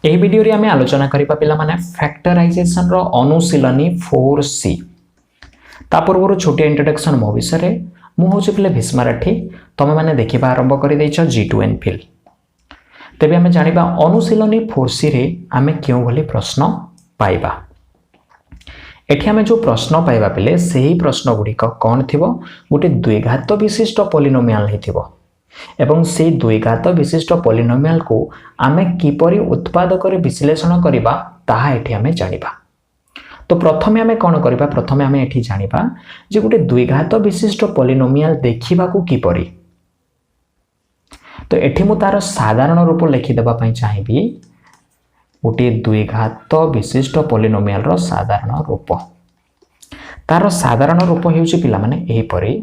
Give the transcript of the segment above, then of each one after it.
ଏହି ଭିडिଓରେ ଆମେ ଆଲୋଚନା କରିବା ପିଲାମାନେ ଫ୍ୟାକ୍ଟରାଇଜେସନର ଅନୁଶୀଳନୀ 4C। ତା ପୂର୍ବରୁ ଛୋଟିଆ ଇଣ୍ଟ୍ରୋଡକ୍ସନ ମୋ ବିଷୟରେ। ମୁଁ ହେଉଛି ପିଲେ ଭୀଷ୍ମ ରାଠି। ତମେମାନେ ଦେଖିବା ଆରମ୍ଭ କରିଦେଇଛ G2N ଫିଲ୍। ତେବେ ଆମେ ଜାଣିବା ଅନୁଶୀଳନୀ 4Cରେ ଆମେ କେଉଁଭଳି ପ୍ରଶ୍ନ ପାଇବା। ଏଠି ଆମେ ଯେଉଁ ପ୍ରଶ୍ନ ପାଇବା ପିଲେ ସେହି ପ୍ରଶ୍ନ ଗୁଡ଼ିକ କ'ଣ ଥିବ, ଗୋଟେ ଦ୍ୱିଘାତ ବିଶିଷ୍ଟ ପଲିନୋମିଆଲ ହେଇଥିବ ଏବଂ ସେହି ଦ୍ୱିଘାତ ବିଶିଷ୍ଟ ପଲିନୋମିଆଲକୁ ଆମେ କିପରି ଉତ୍ପାଦକରେ ବିଶ୍ଳେଷଣ କରିବା ତାହା ଏଠି ଆମେ ଜାଣିବା। ତ ପ୍ରଥମେ ଆମେ କ'ଣ କରିବା, ପ୍ରଥମେ ଆମେ ଏଠି ଜାଣିବା ଯେ ଗୋଟେ ଦ୍ୱିଘାତ ବିଶିଷ୍ଟ ପଲିନୋମିଆଲ ଦେଖିବାକୁ କିପରି। ତ ଏଠି ମୁଁ ତାର ସାଧାରଣ ରୂପ ଲେଖିଦେବା ପାଇଁ ଚାହିଁବି। ଗୋଟିଏ ଦ୍ୱିଘାତ ବିଶିଷ୍ଟ ପଲିନୋମିଆଲର ସାଧାରଣ ରୂପ, ତାର ସାଧାରଣ ରୂପ ହେଉଛି ପିଲାମାନେ ଏହିପରି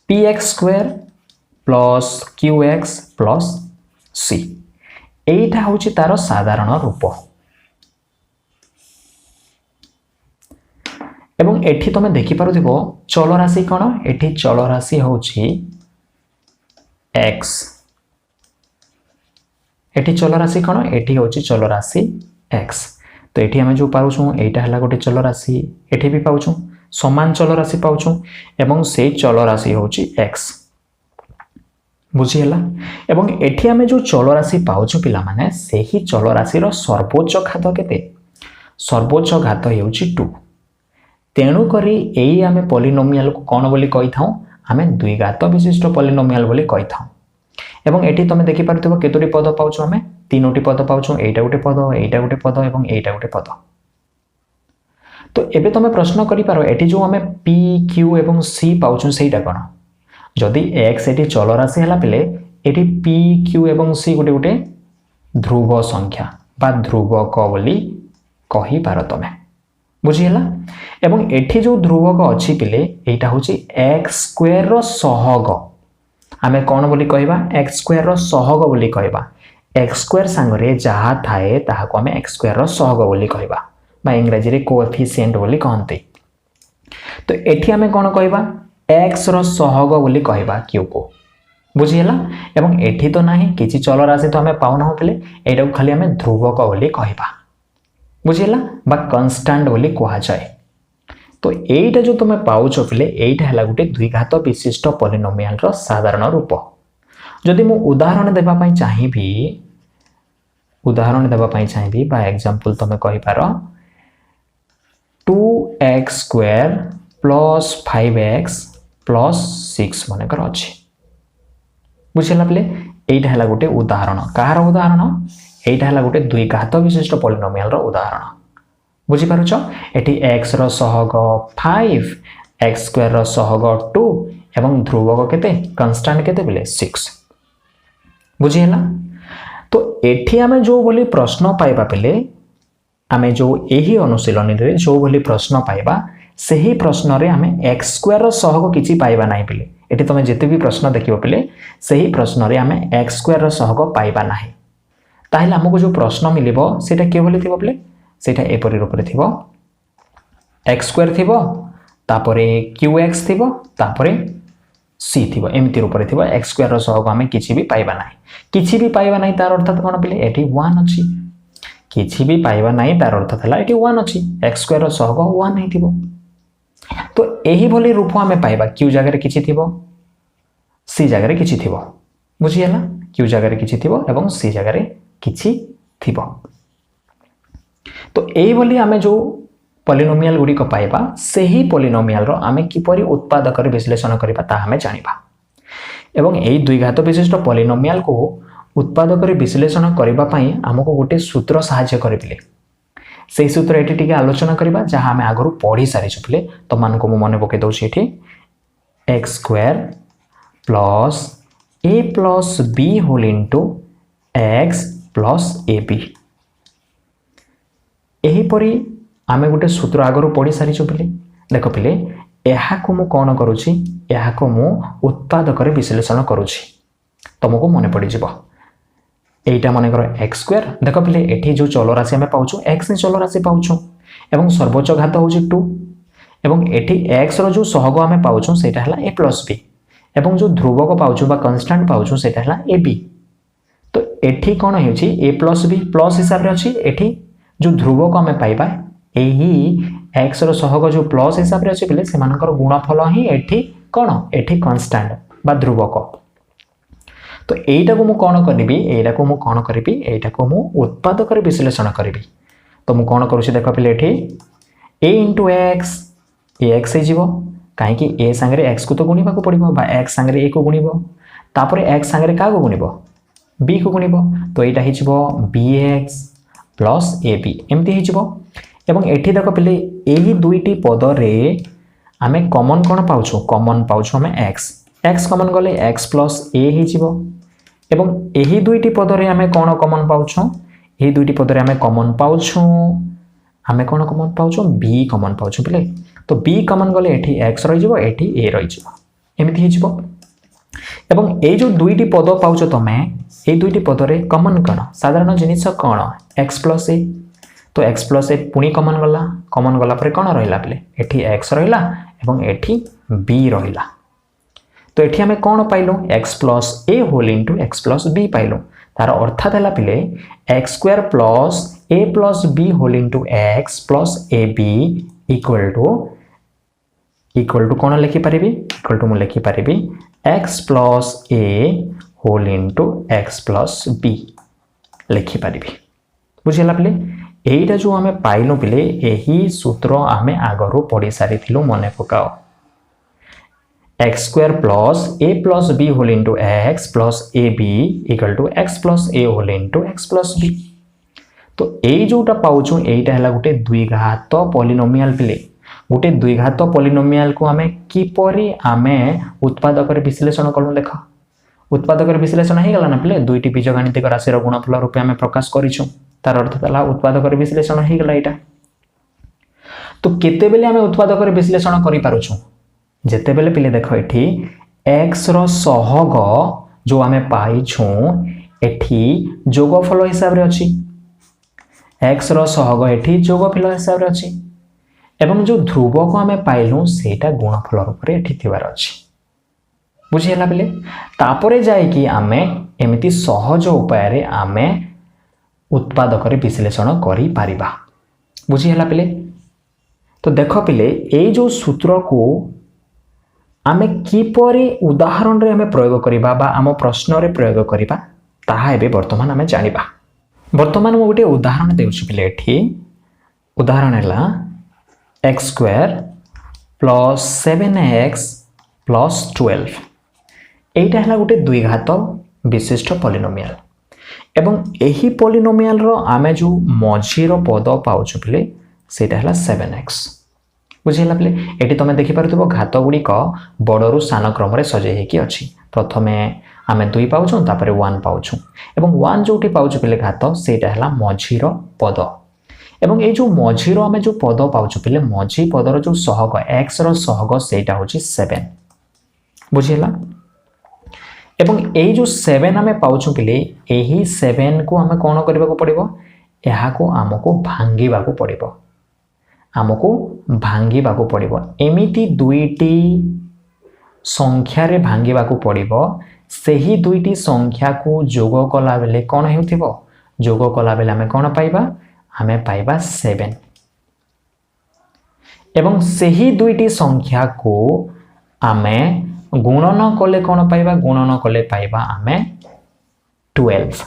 px² plus qx plus c। এইটা হচ্ছে তার সাধারণ রূপ এবং এটি তুমি দেখিপারুথিব চলরাশি কোণ, এটি চলরাশি হচ্ছে x, এটি চলরাশি কোণ, এটি হচ্ছে চলরাশি x। তো এটি আমি যে পাউছু এইটা হলা গোটে চলরাশি, এটি বি পাউছু সমান চলরাশি পাউছু এবং সেই চলরাশি হচ্ছে x। বুঝিগলা। এবং এটি আমি যে চলরাশি পাউছু পিলামানে সেই চলরাশির সর্বোচ্চ ঘাত কেতে, সর্বোচ্চ ঘাত ହେଉଛି 2। তেণুকরি এই আমি পলিনোমিয়ালକୁ କ'ଣ ବୋଲି କହିଥାଉ, ଆମେ দ্বিঘাত বিশিষ্ট পলিনোমিয়াল ବୋଲି କହିଥାଉ। এবং এটি তুমি দেখিপারুথিব কেতোটি পদ পাউছু, আমি 3টি পদ পাউছু। এইটা গোটে পদ, এইটা গোটে পদ এবং এইটা গোটে পদ। তো এবে তুমি প্রশ্ন করিপার এটি যে আমি p q এবং c পাউছু সেইটা কোণ। যদি x এটি চলরাশি হলা পিলে এটি p q এবং c গোটে গোটে ধ্রুব সংখ্যা বা ধ্রুবক বলি কহিপার তুমি। বুঝিগলা। এবং এটি যে ধ্রুবক অছি পিলে এইটা হচ্ছে x² র সহগ। আমি কোণ বলি কহিবা, x² র সহগ বলি কহিবা। x² সাংরে যাহা থায়ে তাহাকু আমি x² র সহগ বলি কহিবা বা ইংরেজিরে কোএফিসিয়েন্ট বলি কহନ୍ତି। তো এটি আমি কোণ কহিবা, x ର ସହଗ ବୋଲି କହିବା q को। ବୁଝିହେଲା। ଏବଂ ଏଠି ତ ନାହିଁ କିଛି ଚଲରାଶି ତ ଆମେ ପାଉନାହୁଁ ପିଲେ, ଏଇଟାକୁ ଖାଲି ଆମେ ଧ୍ରୁବକ ବୋଲି କହିବା। ବୁଝିହେଲା ବା କନଷ୍ଟାଣ୍ଟ ବୋଲି କୁହାଯାଏ। ତ ଏଇଟା ଯୋଉ ତମେ ପାଉଛ ପିଲେ ଏଇଟା ହେଲା ଗୋଟେ ଦ୍ୱିଘାତ ବିଶିଷ୍ଟ ପଲିନୋମିଆଲର ସାଧାରଣ ରୂପ। ଯଦି ମୁଁ ଉଦାହରଣ ଦେବା ପାଇଁ ଚାହିଁବି ବା ଏକ୍ସାମ୍ପଲ ତମେ କହିପାର 2x² ପ୍ଲସ୍ 5x प्लस 6 मनकर अच्छी। बुझेगा पिले एटा है गोटे उदाहरण। कहार उदाहरण? एटा है गोटे द्विघात विशिष्ट पॉलिनोमियल रो उदाहरण। बुझी पारुछ? एटी x रो सहग 5, x² रो सहग 2 एवं ध्रुवक केते कांस्टेंट केते पिले 6। बुझिहेला। तो एठी आमे जो बोली प्रश्न पाइबा पिले, आमे जो एही अनुशीलनी रे जो बोली प्रश्न पाइबा ସେହି ପ୍ରଶ୍ନରେ ଆମେ x² ର ସହଗ କିଛି ପାଇବା ନାହିଁ ପିଲେ। ଏଠି ତମେ ଯେତେ ବି ପ୍ରଶ୍ନ ଦେଖିବ ପିଲେ ସେହି ପ୍ରଶ୍ନରେ ଆମେ x² ର ସହଗ ପାଇବା ନାହିଁ। ତାହେଲେ ଆମକୁ ଯେଉଁ ପ୍ରଶ୍ନ ମିଳିବ ସେଇଟା କିଭଳି ଥିବ ପିଲେ, ସେଇଟା ଏପରି ରୂପରେ ଥିବ x² ଥିବ, ତାପରେ qx ଥିବ, ତାପରେ c ଥିବ। ଏମିତି ରୂପରେ ଥିବ। x² ର ସହଗ ଆମେ କିଛି ବି ପାଇବା ନାହିଁ। କିଛି ବି ପାଇବା ନାହିଁ ତାର ଅର୍ଥ କ'ଣ ପିଲେ, ଏଠି 1 ଅଛି। କିଛି ବି ପାଇବା ନାହିଁ ତାର ଅର୍ଥ ହେଲା ଏଠି 1 ଅଛି। x² ର ସହଗ 1 ହେଇଥିବ। तो यही भली रूप आमे पाइबा q जगह किछि थिबो, c जगह किछि थिबो। बुझिहेला। q जगह किछि थिबो एवं c जगह किछि थिबो। तो यही भली आमे जो पॉलिनोमियल गुडी को पाइबा सेही पॉलिनोमियल रो आमे किपरि उत्पादक रे विश्लेषण करिबा ता हमें जानिबा। एवं एही द्विघात विशिष्ट पॉलिनोमियल को उत्पादक रे विश्लेषण करिबा पई हमको गोटे सूत्र सहायता करिबिले। से सूत्र एटी टिके आलोचना करिबा जहां हमें आगरु पढ़ी सारी चुपले। तो मान को मने पके दउछि एठी x² plus a plus b whole into x plus ab। एही परी आमे गोटे सूत्र आगरु पढ़ी सारी चुपले। देखो पिले एहा को मु कोन करूछि, एहा को मु उत्पादक रे विश्लेषण करूछि। तुमको मने पड़ी जिवो এইটা মনে করো x²। দেখো পিলে এটি যে চলরাশি আমি পাউছু x নি চলরাশি পাউছু এবং সর্বোচ্চ ঘাত হচ্ছে 2 এবং এটি x র যে সহগ আমি পাউছু সেটা হলা a প্লস b এবং যে ধ্রুবক পাউছু বা কনস্ট্যান্ট পাউছু সেটা হলা ab। তো तो एठी कौन होची ए प्लस बी प्लस हिसाब रे अछि एठी जो ध्रुव को हमें पाइबा एही x रो सहग जो प्लस हिसाब रे अछि बेले से मानकर गुणफल ही एठी कौन एठी कांस्टेंट बा ध्रुवक। तो एटा को मु कौन करबी एटा को मु कौन करबी एटा को मु उत्पादक रे विश्लेषण करबी। तो मु कौन करूछि देखो पिले एठी a * x ए x हे जीवो काहे कि a संगे x को तो गुणिबा को पड़िबो बा x संगे a को गुणिबो तापर x संगे का को गुणिबो b को गुणिबो। तो एटा हे जीवो bx + ab एमती हे जीवो। एवं एठी देखो पिले एही दुईटी पद रे आमे कॉमन कोन पाउछु कॉमन पाउछु हमें x कॉमन गले x + a हे जीवो। एवं एही दुईटी पद रे आमे कोन कॉमन पाउछु एही दुईटी पद रे आमे कॉमन पाउछु आमे कोन कॉमन पाउछु b कॉमन पाउछु पिले। तो b कॉमन गले एठी x रहि जीवो एठी a रहि जीवो एमिति हे जीवो। एवं ए जो दुईटी पद पाउछु तमे ए दुईटी पद रे कॉमन कोन साधारण जिनिस कोन x + a। तो x + a पुणी कॉमन गला पर कोन रहिला पिले एठी x रहिला एवं एठी b रहिला। तो एठी हमें कोन पाइलो x + a whole into x + b पाइलो तार अर्थात हैला पिले x² + a + b whole into x + ab equal to कोन लिखि परिबी इक्वल टू मु लिखि परिबी x + a whole into x + b लिखि परिबी। बुझिला पिले एटा जो हमें पाइलो पिले एही सूत्र हमें आगरो पढ़ी सारी थिलु मने पकाओ x² + a + b whole into x + ab equal to x + a whole into x + b। तो एई जोटा पाउछु एटा हला गुटे द्विघात पॉलिनोमियल पिले गुटे द्विघात पॉलिनोमियल को हमें किपरि हमें उत्पादक रे विश्लेषण करलु देख उत्पादक रे विश्लेषण हे गला ना पिले दुईटी बीजगणितिक राशि रो गुणफल रूपे हमें प्रकाश करिछु तार अर्थ तला उत्पादक रे विश्लेषण हे गला एटा। तो केते बेले हमें उत्पादक रे विश्लेषण करि पारुछु जेते बेले पिले देखो एठी x रो सहग जो हमें पाइछु एठी जोगफल हिसाब रे अछि x रो सहग एठी जोगफल हिसाब रे अछि एवं जो ध्रुव को हमें पाइलु सेटा गुणफल रूप रे एठी थिबार अछि। बुझी हला पिले तापरे जाय कि हमें एमिति सहज उपाय रे हमें उत्पादक रे विश्लेषण करि पारिबा। बुझी हला पिले। तो देखो पिले ए जो सूत्र को आमे किपरि उदाहरण रे हमें प्रयोग करिबा बा आम प्रश्न रे प्रयोग करिबा ताहा एबे वर्तमान हमें जानिबा। वर्तमान मु गोटे उदाहरण देउछि पिले एठी उदाहरण हैला x² + 7x + 12 एटा हैला गोटे द्विघात विशिष्ट पॉलिनोमियल एवं एही पॉलिनोमियल रो आमे जो मझी रो पद पाउछु पिले सेटा हैला 7x। बुझिला पिले एटी तमे देखि पारथबो घात गुडी क बडरु सान क्रम रे सजे हेकी अछि प्रथमे आमे 2 पाउछु तापरे 1 पाउछु एवं 1 जोटी पाउछु पिले घात सेटा हैला मझी रो पद एवं ए जो मझी रो आमे जो पद पाउछु पिले मझी पद रो जो सहग x रो सहग सेटा होची 7। बुझिला एवं ए जो 7 आमे पाउछु पिले एही 7 को आमे कोन करबा को पड़िबो एहा को हमको भांगीबा को पड़िबो हमको भांगीबा को पड़िबो एमिति दुईटी संख्या रे भांगीबा को पड़िबो सेही दुईटी संख्या को जोग कला बेले कोन हेउथिबो जोग कला बेले हमें कोन पाइबा हमें पाइबा 7 एवं सेही दुईटी संख्या को हमें गुणन कले कोन पाइबा गुणन कले पाइबा हमें 12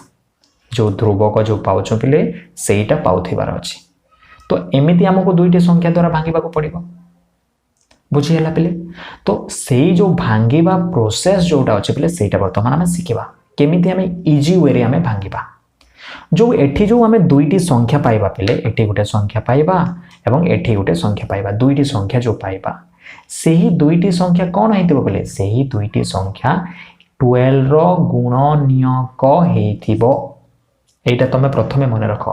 जो ध्रुव को जो पाउछु पिले सेटा पाउथिबार अछि। तो एमिति हमको दुईटी संख्या द्वारा भांगीबा को पड़िबो। बुझी हला पिले। तो सेही जो भांगीबा प्रोसेस जोटा अछि पिले सेटा वर्तमान हमें सिखिबा केमिति हमें इजी वे रे हमें भांगीबा। जो एठी जो हमें दुईटी संख्या पाइबा पिले एठी गुटे संख्या पाइबा एवं एठी गुटे संख्या पाइबा दुईटी संख्या जो पाइबा सेही दुईटी संख्या कोन हेतिबो बोले सेही दुईटी संख्या 12 रो गुणनीयक हेतिबो। एटा तमे प्रथमे मने रखो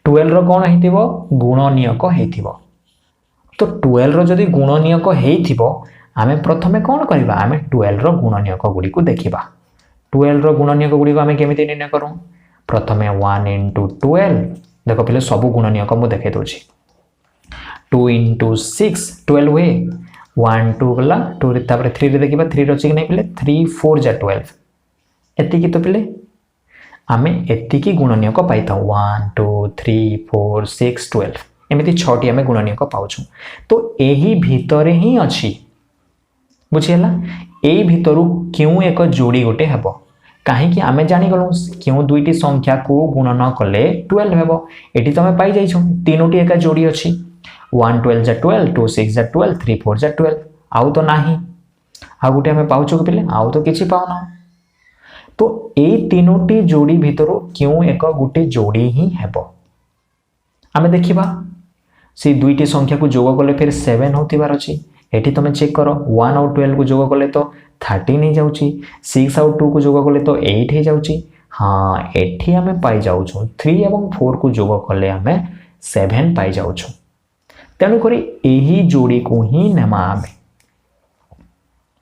12 रो कोन हेतिबो गुणनीयक हेतिबो। तो 12 रो जदी गुणनीयक हेतिबो आमे प्रथमे कोन करबा आमे 12 रो गुणनीयक गुडी को देखिबा। 12 रो गुणनीयक गुडी को आमे केमिति निर्णय करू प्रथमे 1 * 12 देखो पहिले सब गुणनीयक मु देखे दोछि 2 * 6 12 वे 1 2 गला 2 रे तापर 3 रे देखिबा 3 रछि कि नै पिले 3 4 जा 12 एति कि तो पिले आमे एतिकी गुणनीयक पाई था 1 2 3 4 6 12 एमती 6टी आमे गुणनीयक पाउछु। तो एही भितरे ही अछि बुझियला एही भितरु क्यों एक जोड़ी गोटे हेबो कहीं आमे जानी गलु क्यों दुईटी संख्या को गुणन कले 12 हेबो एटी तमे पाई जाइछो तीनोटी एका जोड़ी अछि 1 12 जा 12 2 6 जा 12 3 4 जा 12 आउ तो नाही आ गोटे आमे पाउछु के पिले आउ तो किछि पाउना। तो ए तीनोटी जोड़ी भितर क्यों एक गोटे जोड़ी ही हेबो आमे देखिबा से दुईटी संख्या को जोग कले फिर 7 होतिबार अछि एठी तमे चेक करो 1 और 12 को जोग कले तो 13 ही जाउची 6 और 2 को जोग कले तो 8 ही जाउची। हाँ एठी आमे पाई जाउछु 3 एवं 4 को जोग कले आमे 7 पाई जाउछु तेनु करी एही जोड़ी को ही नेमा आमे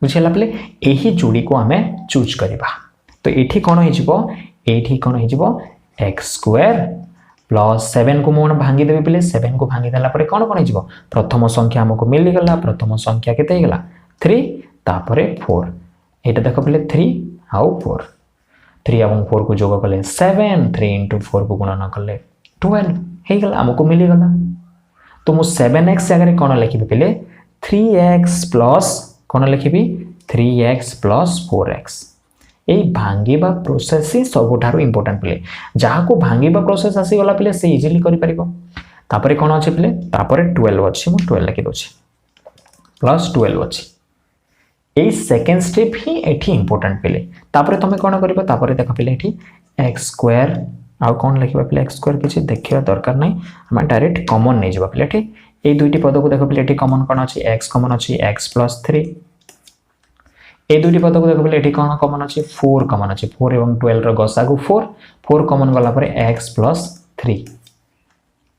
बुझिला पले एही जोड़ी को आमे चूज करिबा। तो एठी कोन हो जिवो एठी कोन हो जिवो x² प्लस 7 को मोन भांगी देबे पले 7 को भांगी देला परे कोन कोन हो जिवो प्रथम संख्या हमको मिल गला प्रथम संख्या केते गला 3 तापरे 4 एटा देखो पले 3 आउ 4 3 एवं 4 को जोग कले 7 3 * 4 को गुणन कले 12 हे गला हमको मिल गला। तो मु 7x जगह कोन लिखिबे पले 3x प्लस कोन लिखिबी 3x प्लस 4x ए भांगीबा प्रोसेस ही सबुठारो इंपोर्टेंट प्ले जहा को भांगीबा प्रोसेस आसी गला प्ले से इजीली करि परिबो। तापरे कोन अछि प्ले तापरे 12 अछि मु 12 लिखि दोछि प्लस 12 अछि ए सेकंड स्टेप ही एठी इंपोर्टेंट प्ले। तापरे तमे कोन करिबो तापरे देखो प्ले एठी x² आ कोन लिखिबा प्ले x² किछि देखिबा दरकार नै हम डायरेक्ट कॉमन नै जिबा प्ले एठी ए दुईटी पद को देखो प्ले एठी कॉमन कोन अछि x कॉमन अछि x प्लस 3 ए दुईटी पद को देखो प्ले एठी कोन कॉमन अछि 4 कॉमन अछि 4 एवं 12 रो गसा को 4 कॉमन गला परे x प्लस 3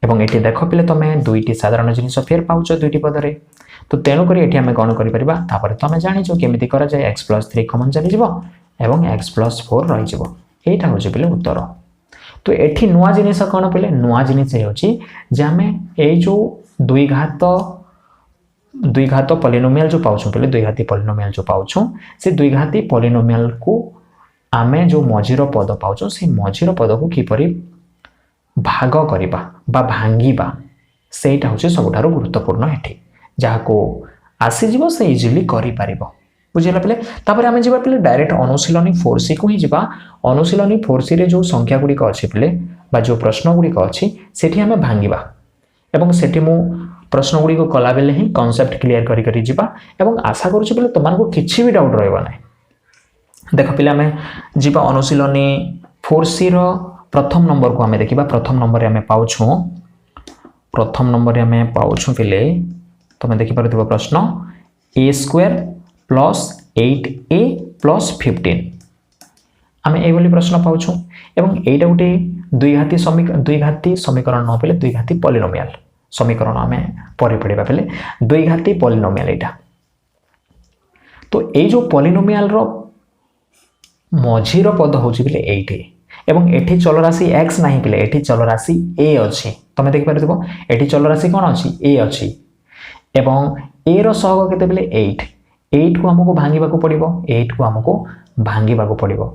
एवं एठी देखो प्ले तमे दुईटी साधारण जिनिस फेर पाउछो दुईटी पद रे। तो तेनु करी एठी हमें कोन करि परिबा तापर तमे जानिछो केमिति करा जाय x प्लस 3 कॉमन चली जिवो एवं x प्लस 4 रहि जिवो एटा होछि प्ले उत्तर। तो एठी नुवा जिनिस कोन प्ले नुवा जिनिस हे होछि जे हमें ए जो द्विघात पॉलिनोमियल जो पाउछु पहले द्विघाती पॉलिनोमियल जो पाउछु से द्विघाती पॉलिनोमियल को आमे जो मझिरो पद पाउछु से मझिरो पद को किपरि भाग करिबा बा भांगीबा सेटा होछि सबठारो गुरुत्वपूर्ण हेठी जहा को आसी जीवो से इजीली करि पारिबो बुझिला पले। तापर आमे जिबा पले डायरेक्ट अनुशीलनी 4C को ही जिबा अनुशीलनी 4C रे जो संख्या गुडी को अछि पले बा जो प्रश्न गुडी को अछि सेठी हमें भांगीबा एवं सेठी मु प्रश्न गुडी को कला बेले ही कांसेप्ट क्लियर करी करी जिबा एवं आशा करू छी पले तमान को किछि भी डाउट रहबा नै। देखो पले हमें जिबा अनुशीलनी 4C रो प्रथम नंबर को हमें देखिबा प्रथम नंबर रे हमें पाउछु पले तमे देखि परथिबो प्रश्न a² प्लस 8a प्लस 15 आमे ए बोली प्रश्न पाउछु एवं एटा उटे द्विघाती समीकरण न पले द्विघाती पॉलिनोमियल समीकरण आमे परि पढिबा पले द्विघाती पॉलिनोमियल एटा। तो ए जो पॉलिनोमियल रो मझिरो पद होछि पले 8 एवं एठी चलराशि x नाही पले एठी चलराशि a अछि तमे देखि परथिबो एठी चलराशि कोन अछि a अछि एवं a रो सहग केते पले 8 को हमको भांगीबा को पड़िबो 8 को हमको भांगीबा को पड़िबो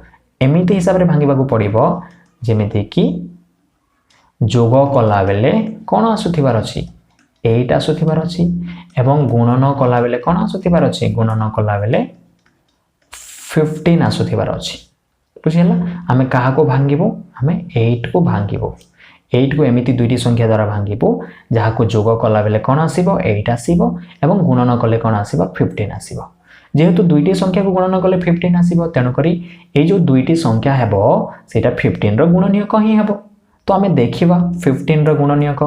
एमिति हिसाब रे भांगीबा को पड़िबो जेमिति कि जोग कला बेले कोन आसुथिबार अछि 8 आसुथिबार अछि एवं गुणन कला बेले कोन आसुथिबार अछि गुणन कला बेले 15 आसुथिबार अछि बुझियला। हमें कहा को भांगीबो हमें 8 को भांगीबो 8 को एमिति दुईटी संख्या द्वारा भांगीबो जहा को जोग कला बेले कोन आसीबो 8 आसीबो एवं गुणन कले कोन आसीबो 15 आसीबो जेहेतु दुईटी संख्या को गुणन कले 15 आसीबो तेनु करी ए जो दुईटी संख्या हेबो सेटा 15 रो गुणनीयक ही हेबो। तो हमें देखिबा 15 रो गुणनीयक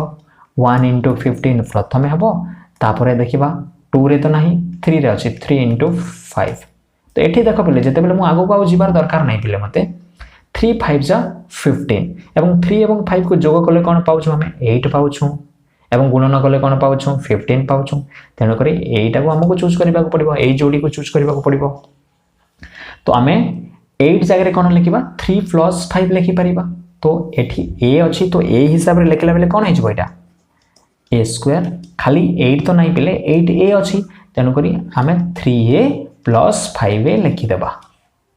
1 * 15 प्रथमे हेबो तापरे देखिबा 2 रे तो नाही 3 रे अछि 3 * 5 तो एठी देखो पले जते बेले मु आगो को जिबार दरकार नै पिले मते 3 5 जा 15 एवं 3 एवं 5 को जोग कले कोन पाउछु हमें 8 पाउछु एवं गुणन कले कोन पाउछु 15 पाउछु तेनु करी एटा को हमको चूज करबा को पड़िबो ए जोड़ी को चूज करबा को पड़िबो। तो हमें 8 जगह रे कोन लिखिबा 3 + 5 लिखि परिबा तो एठी a अछि तो a हिसाब रे लिखला बेले कोन हिजबो एटा a² खाली 8 तो नाही पिले 8a अछि तेनु करी हमें 3a + 5a लिखि देबा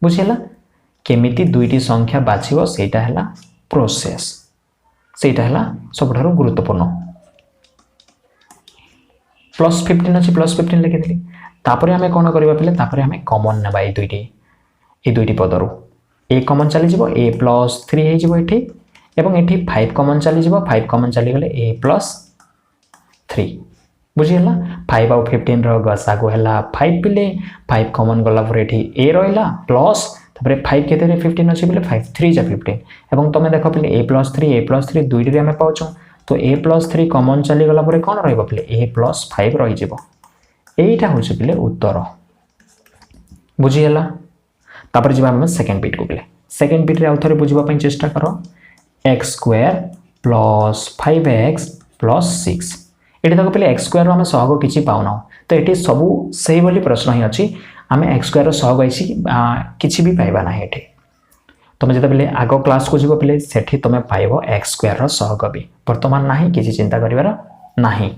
बुझियला केमिति दुईटी संख्या बाछिबो सेटा हैला प्रोसेस सेटा हैला सबठारु गुरुत्वपूर्ण +15 अछि +15 लिखि देली तापरे हमें कोन करबा पले तापरे हमें कॉमन नेबा ए दुईटी पदरु ए कॉमन चली जिवो a + 3 हे जिवो एठी एवं एठी 5 कॉमन चली जिवो 5 कॉमन चली गले a + 3 बुझियला 5 आउ 15 रो गसागो हैला 5 पिले 5 कॉमन गला पर एठी a रहिला प्लस तापरे 5 केते रे 15 अछि बिले 5 3 जा 15 एवं तमे देखो पिले a + 3 दुईटी रे हमें पाउछो तो a + 3 कॉमन चली गला पर कोन रहइबो पिले a + 5 रहि जिवो एटा होछ पिले उत्तर बुझियला तापर जिबा हम सेकंड बिट को पिले सेकंड बिट रे आउथरे बुझिबा पई चेष्टा करो x² + 5x + 6 एठी देखो पिले x² रो हम सहग किछि पाउना तो एठी सबु सही बोली प्रश्न ही अछि हमें x² रो सहग आइछि किछि भी पाइबा ना एठी तमे जते पिले आगो क्लास को जिवो पिले सेठी तमे पाइबो x² रो सहग भी वर्तमान नाही किछि चिंता करिवार नाही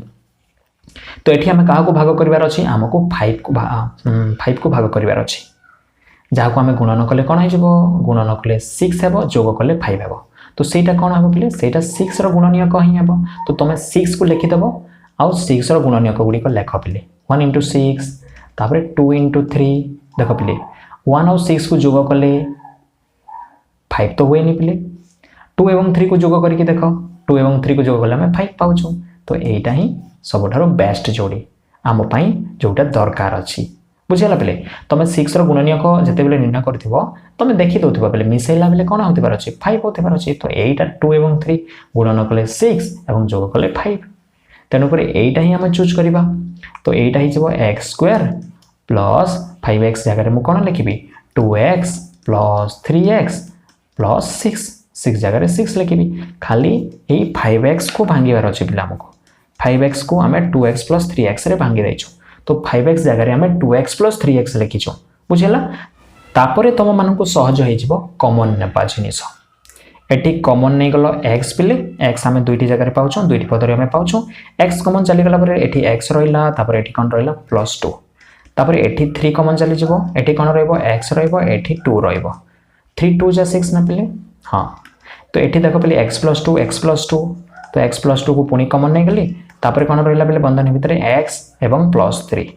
तो एठी हमें काहा को भाग करिवार अछि हमको 5 को भाग करिवार अछि जहाँ को आम गुणन कले कौन हो गुणन कले 6 हेबो जोग कले 5 हेबो तो सेटा कौन हेबो पिले सेटा 6 रो गुणनीयक ही हेबो तो तुम 6 को लिखि देबो आउ 6 रो गुणनीयक गुडी को लेख पिले 1 * 6 तापर 2 * 3 देखो पिले 1 और 6 को जोग कले 5 तो होए नि पिले 2 एवं 3 को जोग करके देखो 2 एवं 3 को जोग कले हमें 5 पाउछु तो एटा ही सबठारो बेस्ट जोड़ी आम पई जोटा दरकार अछि बुझिला पिले तमे 6 रो गुणनीयक जते बेले निर्णय करथिबो तमे देखि दोथिबो बेले मिसेला बेले कोन होतिबार अछि 5 होतिबार अछि तो एटा 2 एवं 3 गुणन कले 6 एवं जोग कले 5 तेनु पर एटा ही हम चूज करबा तो एटा ही जबो x² + 5x जगह रे मु कोन लिखिबी 2x + 3x + 6 जगह रे 6 लिखिबी खाली एई 5x को भांगीबार अछि पिला हमको 5x को हमें 2x + 3x रे भांगी दैछु तो 5x जगह रे हमें 2x + 3x लिखिछो बुझिला तापरे तम मानन को सहज होई जिवो कॉमन नेपा जिनिस एटी कॉमन नै गलो x पिले x हमें दुईटी जगह रे पाउछो दुईटी पद रे हमें पाउछो x कॉमन चली गला पर एटी x रहिला तापरे एटी कोन रहिला +2 तापरे एटी 3 कॉमन चली जिवो एटी कोन रहइबो x रहइबो एटी 2 रहइबो 3 2 जा 6 ना पिले हां तो एटी देखो पिले x + 2 तो x + 2 को पुनी कॉमन नै गली तापरे कोन रहिला पिले बंधन भितरे x एवं +3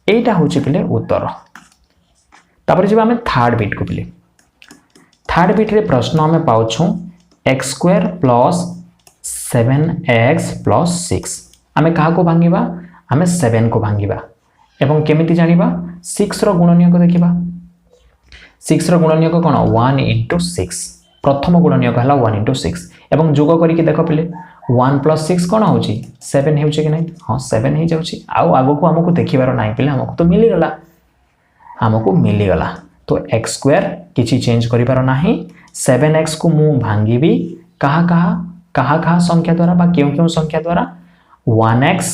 एटा होची पिले उत्तर तापरे जब हमें थर्ड बिट को पिले थर्ड बिट रे प्रश्न हमें पाउछु x² + 7x + 6 हमें कहा को भांगीबा हमें 7 को भांगीबा एवं केमिति जानिबा 6 रो गुणनीयक देखिबा 6 रो गुणनीयक कोन 1 * 6 प्रथम गुणनीयक हला 1 * 6 एवं जोग करिके देखो पिले 1 + 6 कोन होची 7 हेउची कि नै हां 7 हे जाउची आउ आगो को हमको देखिबार नाही पिले हमको तो मिली गला तो x² किछि चेंज करिबार नाही 7x को मु भांगीबी कहा संख्या द्वारा बा क्यों संख्या द्वारा 1x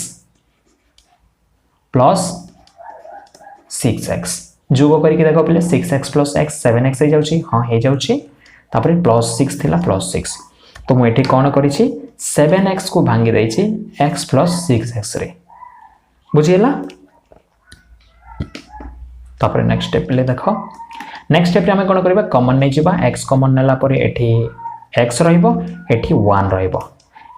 + 6x जोग करिके देखो पिले 6x + x 7x हे जाउची हां हे जाउची तापरे +6 थिला +6 तो मु एठी कोन करिछि 7x को भांगी दैछि x + 6x रे बुझियला तापर नेक्स्ट स्टेप ले देखो नेक्स्ट स्टेप रे हम कोन करबा कॉमन नै जिबा x कॉमन नेला परे एठी x रहइबो एठी 1 रहइबो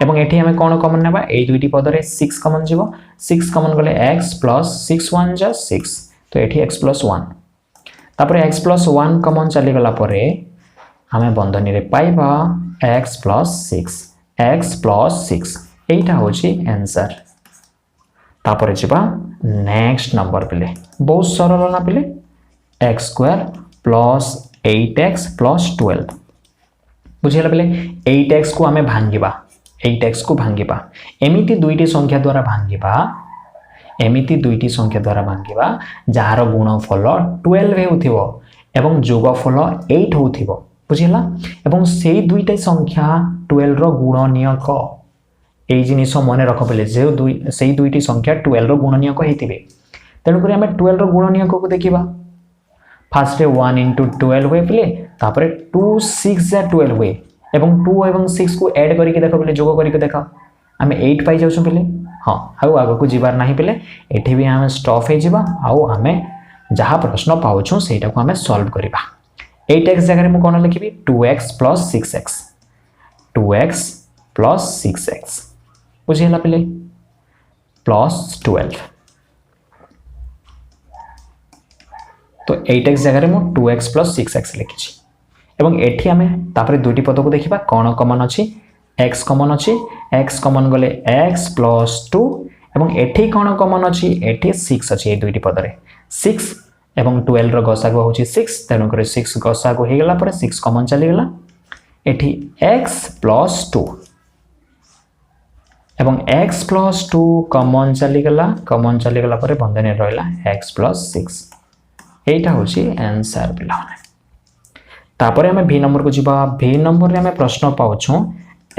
एवं एठी हम कोन कॉमन नेबा ए दुईटी पद रे 6 कॉमन जिवो 6 कॉमन गले x + 6 1 जा 6 तो एठी x + 1 तापर x + 1 कॉमन चली गला परे हमें बंधनी रे पाइबा x + 6 एटा होची आंसर तापर जिबा नेक्स्ट नंबर पिले बहुत सरल ना पिले x² + 8x + 12 बुझिला पिले 8x को हमें भांगीबा 8x को भांगीबा एमिति दुईटी संख्या द्वारा भांगीबा जार गुणफल 12 हेउथिबो एवं जोगफल 8 होउथिबो बुझिला एवं सेई दुईटा संख्या 12 रो गुणनीयक एई जिनिस मने रख पिले जे सेई दुईटी संख्या 12 रो गुणनीयक हेतिबे तेनु करी हमें 12 रो गुणनीयक को देखिबा फास्ट रे 1 * 12 होय पिले तापरे 2 6 जा 12 होय एवं 2 एवं 6 को ऐड करके देखो पिले जोग करके देखा हमें 8 पाई जाउछु पिले हां आगो आगो को जिबार नाही पिले एठी भी हम स्टॉप हे जिबा आउ हमें जहा प्रश्न पाउछु सेटा को हमें सॉल्व करिबा 8x जगह मैं कौन लिखी 2x plus 6x 2x plus 6x बुझीगला पे प्लस 12 तो 8x जगह मैं 2x प्लस 6x लिखी एवं एठी आमे तापरे दुईटी पद को देखिबा कोन कॉमन अछि x कॉमन अछि x कॉमन गले x प्लस 2 एवं एठी कोन कॉमन अछि एठी 6 अछि ए दुईटी पद रे 6 एवं 12 रो गसागु होछि 6 तेनु करे 6 गसागु हे गेला पर 6 कॉमन चली गेला एठी x प्लस 2 एवं x प्लस 2 कॉमन चली गेला पर बंधन रहला x प्लस 6 एटा होछि आंसर पिला तापर हमें v नंबर को जीवा v नंबर रे हमें प्रश्न पाउछु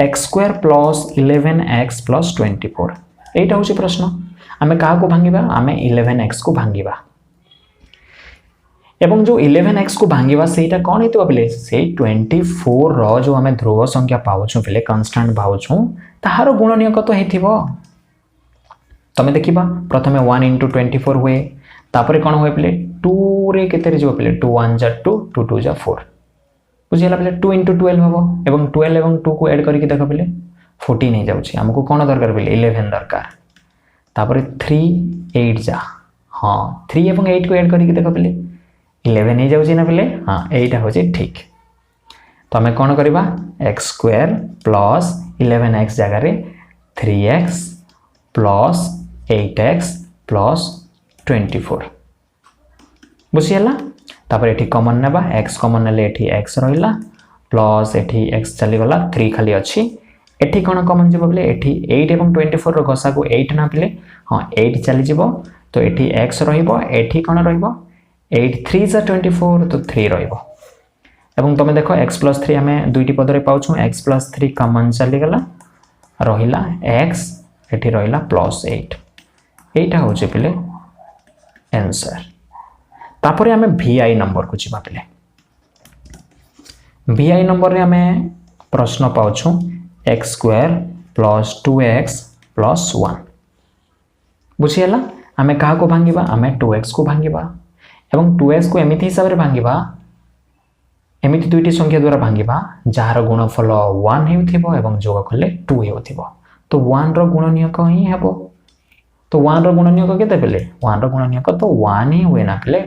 x square plus 11x plus 24 एटा होछि प्रश्न हमें का को भांगीबा हमें 11x को भांगीबा एवं जो 11x को भांगीबा सेटा कोन हेतु बले से 24 रो जो हमें ध्रुव संख्या पाउछु बले कांस्टेंट भाउछु ताहारो गुणनीयक तो हेथिबो तमे देखिबा प्रथमे 1 * 24 हुए तापर कोन होय बले 2 रे केते रे जो बले 2 1 जा 2 2 2 जा 4 बुझिला बले 2 * 12 हबो एवं 12 एवं 2 को ऐड करके देखो बले 14 हे जाउछि हमको कोन दरकार बले 11 दरकार तापर 3 8 जा हां 3 एवं 8 को ऐड करके देखो बले 11 हे जाउछि ना बले हां एटा होछि ठीक तो हमें कोन करबा x स्क्वायर प्लस 11x जगह रे 3x प्लस 8x प्लस 24 बुझिला तापर एठी कॉमन नेबा x कॉमन नेले एठी x रहिला प्लस एठी x चली गला 3 खाली अछि एठी कोन कॉमन जेबो बले एठी 8 एवं 24 रो गसा को 8 ना बले हां 8 चली जेबो तो एठी x रहिबो एठी कोन रहिबो 8 3 जा 24 तो 3 रहिबो एवं तमे देखो x + 3 हमें दुईटी पद रे पाउछु x + 3 कॉमन चली गला रहिला x एठी रहिला +8 एटा होचे बले आंसर तापरे हमें vi नंबर को जीवा पले vi नंबर रे हमें प्रश्न पाउछु x square plus 2x plus 1 बुझियला हमें कहा को भांगीबा हमें 2x को भांगीबा एवं 2x को एमिति हिसाब रे भांगीबा एमिति दुईटी संख्या द्वारा भांगीबा जहार गुणफल 1 हेउथिबो एवं जोग करले 2 हेउथिबो तो 1 रो गुणनीयक ही हेबो तो 1 रो गुणनीयक केते पेले 1 रो गुणनीयक तो 1 ही हुए ना पेले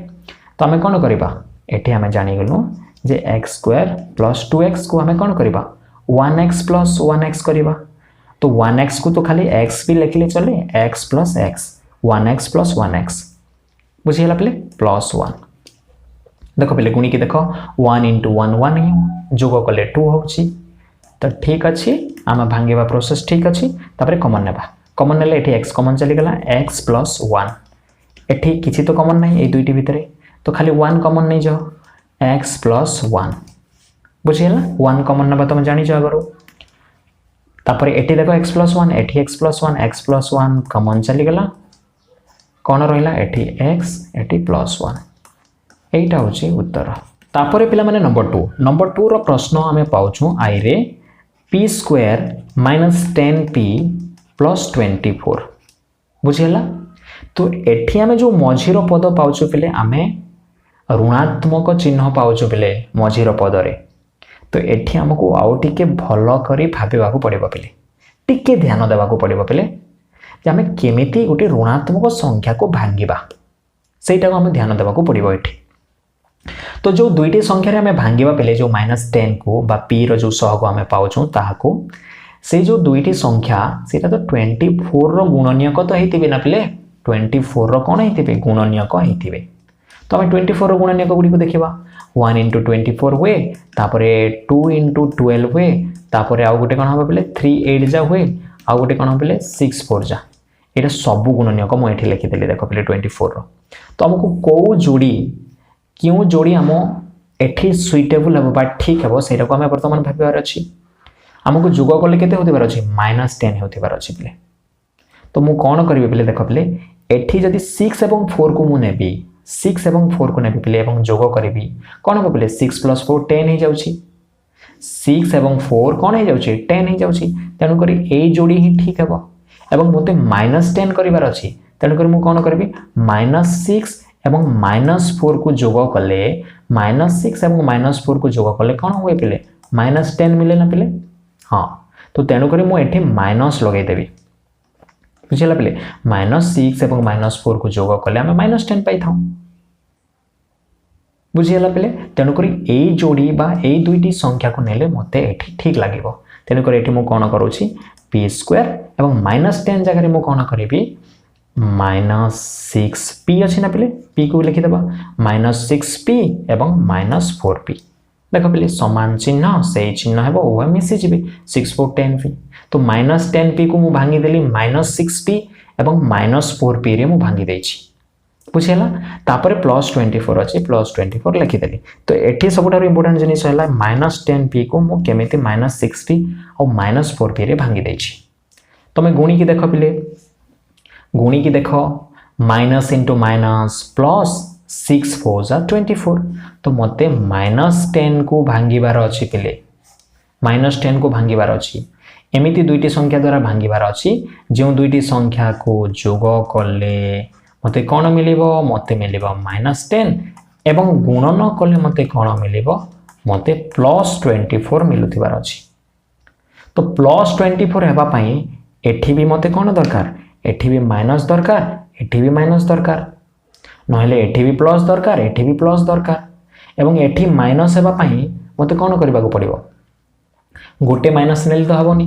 तो हमें कौन करिबा एठी हमें जानि गेलु जे x स्क्वायर प्लस 2x को हमें कौन करिबा 1x प्लस 1x करिबा तो 1x को तो खाली x भी लिखले चले x plus x 1x plus 1x बुझियला पले प्लस 1 देखो पले गुणी के देखो 1 * 1 1 ही जोग कले 2 होछि तो ठीक अछि आमा भांगेबा प्रोसेस ठीक अछि तापर कॉमन नेबा कॉमन नेले एठी x कॉमन चली गेला x प्लस 1 एठी किछि तो कॉमन नै ए दुईटी भितरे तो खाली 1 कॉमन नै जो x प्लस 1 बुझियला 1 कॉमन नबा तुम जानि जा गरो तापर एठी देखो x प्लस 1 एठी x plus 1 x plus 1 common चली गेला कोन रहिला एठी x एठी प्लस 1 एटा होची उत्तर तापर पिला माने नंबर 2 रो प्रश्न हमें पाउछु i रे p स्क्वायर - 10p प्लस 24 बुझियला तो एठी हमें जो मझीर पद पाउछु पिले हमें ऋणात्मक चिन्ह पाउछु पिले मझीर पद रे तो एठी हमको आउ टिके भलो करी भाबेबा को पड़िबो पिले टिके ध्यान देबा को पड़िबो पिले जे हमें केमिति गोटे ऋणात्मक संख्या को भांगीबा सेटा को हमें ध्यान देबा को पड़िबो एठी तो जो दुईटी संख्या रे हमें भांगीबा पिले जो -10 को बा p रो जो सहग हमें पाउछु ताहाको से जो दुईटी संख्या सेटा तो 24 रो गुणनीयक तो हेतिबे ना पिले 24 रो कोन हेतिबे गुणनीयक हेतिबे तो हमें 24 रो गुणनीयक गुडी को देखिबा 1 * 24 हुए तापरे 2 * 12 हुए तापरे आ गुटे कोन होबे पिले 3 8 जा हुए आ गुटे कोन होबे पिले 6 4 जा एटा सब गुणनीयक मु एठी लिखि देली देखो पिले 24 रो तो हमको को जोड़ी क्यों जोड़ी हम एठी सुइटेबल हबो बा ठीक हबो सेटा को हमें वर्तमान भाबिबार अछि हमको जोग करले केते होतिबार अछि -10 होतिबार अछि पिले तो मु कोन करबे पिले देखो पिले एठी जदी 6 एवं 4 को मु नेबी 6 एवं 4 को नेबी पिले एवं जोग करबी कोन हो पिले 6 + 4 10 हे जाउछि 6 एवं 4 कोन हे जाउछि 10 हे जाउछि तेनु करी ए जोड़ी ही ठीक हबो एवं मते -10 करिबार अछि तेनु करी मु कोन करबी -6 एवं -4 को जोग कले -6 और -4 को जोग कले कौन हुए पिले -10 मिले ना पिले। हाँ तो तेणुक मुझे माइनस लगेदेवी बुझेगा पिले -6 और -4 को जोग कले आम -10 पाई था बुझीगला पिले। तेणुक यही जोड़ी बा यही दुईटी संख्या को नेले मते एठी ठीक लगे। तेणुक ये मुझे कौन करुँची पी स्क्वायर और -10 जगह मुझे कौन करी -6p अच्छी ना पिले p को लिखिदेव -6p एवं -4p देख पिले समान चिन्ह से चिन्ह है उभय मिसीजी 6 4 10p तो -10p को मुझे भांगीदेली -6p एवं -4p रे मुझे भांगी देछि बुझेगा। तापर +24 अच्छी +24 लिखिदेली तो ये सबुठ इंपोर्टेंट जिनिस है -10p को मुझे केमिति -6p और -4p रे भांगी देछि। तुम गुणी की देख पिले गुणी की देख माइनस इंटू माइनस प्लस 6 4 जा 24 तो मते -10 को भांगिबार अच्छी पिले -10 को भांगिबार अच्छी एमिति दुईटी संख्या द्वारा भांगिबार अच्छी जो दुईटी संख्या को जोग कले मते कौन मिलिबो मते मिलिबो -10 एवं गुणन कले मते कौन मिलिबो मते +24 मिलुथिबार अच्छी। तो +24 हेबा पई एठी भी मते कौन दरकार एठी भी माइनस दरकार एठी भी माइनस दरकार नहले एठी भी प्लस दरकार एठी भी प्लस दरकार एवं एठी माइनस हेबा पई मते कौन करबा को पड़िबो गोटे माइनस नेले तो हबोनी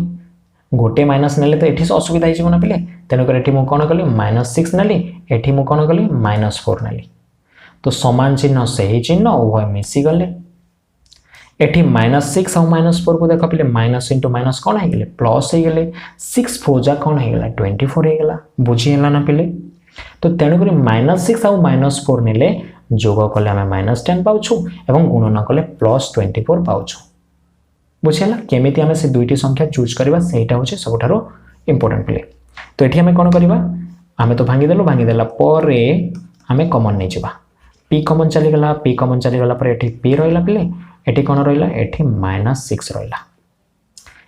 गोटे माइनस नेले तो एठी असुविधा हिजो ना पिले। तेणुक एठी मु कौन कली -6 नेली एठी मु कौन कली -4 नेली तो समान चिन्ह से ही चिन्ह उभय मिसी गले। एठी -6 और -4 को देख पिले माइनस इंटू माइनस कौन है गले प्लस हो गले 6 4 जा कौन है गला 24 हो गला बुझीगला ना पिले। तो तेणुक -6 और -4 नेले जोग कले आम -10 पाउछु एवं गुणन कले +24 पाउछु बुझीगला। केमिति आम से दुईटी संख्या चूज करबा सेटा होचे सबठारो इंपोर्टेंट पिले। तो एठी आम कौन करबा आम तो भांगीदेला पर आम कॉमन नहीं जावा p कॉमन चलीगला p कॉमन चलीगला पर एठी p रहिला पिले एठी कौन रहिला एठी -6 रहिला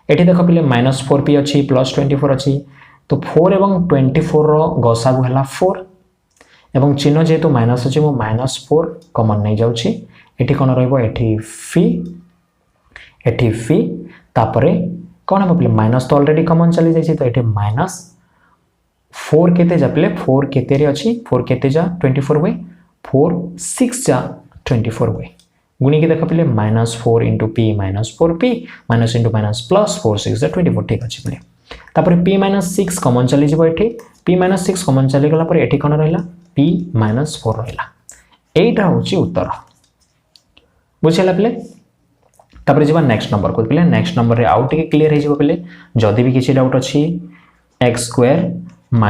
एठी देख पिले -4p अच्छी +24 अच्छी तो 4 एवं 24 रो गसागु हला 4 एवं चिन्ह जेतु माइनस अछि मो -4 कॉमन नहीं जाउछि एठी कौन रहइबो एठी फी तापरे कौन हम पिले माइनस तो ऑलरेडी कॉमन चली जाइछि तो एठी -4 केते जा पिले 4 केते रे अछि 4 केते जा 24 वे 4 6 जा 24 वे गुणी के देख पिले -4 into p -4p minus into minus plus 4 6 जा 24 ठीक अछि पिले। तापर p -6 कॉमन चली जिवो एठी p -6 कॉमन चली गला पर एठी कोन रहला p -4 रहला एटा होची उत्तर बुझिला पिले। तापर जिबा नेक्स्ट नंबर को पिले नेक्स्ट नंबर रे आउट के क्लियर हे जिवो पिले जदी भी किछि डाउट अछि x² -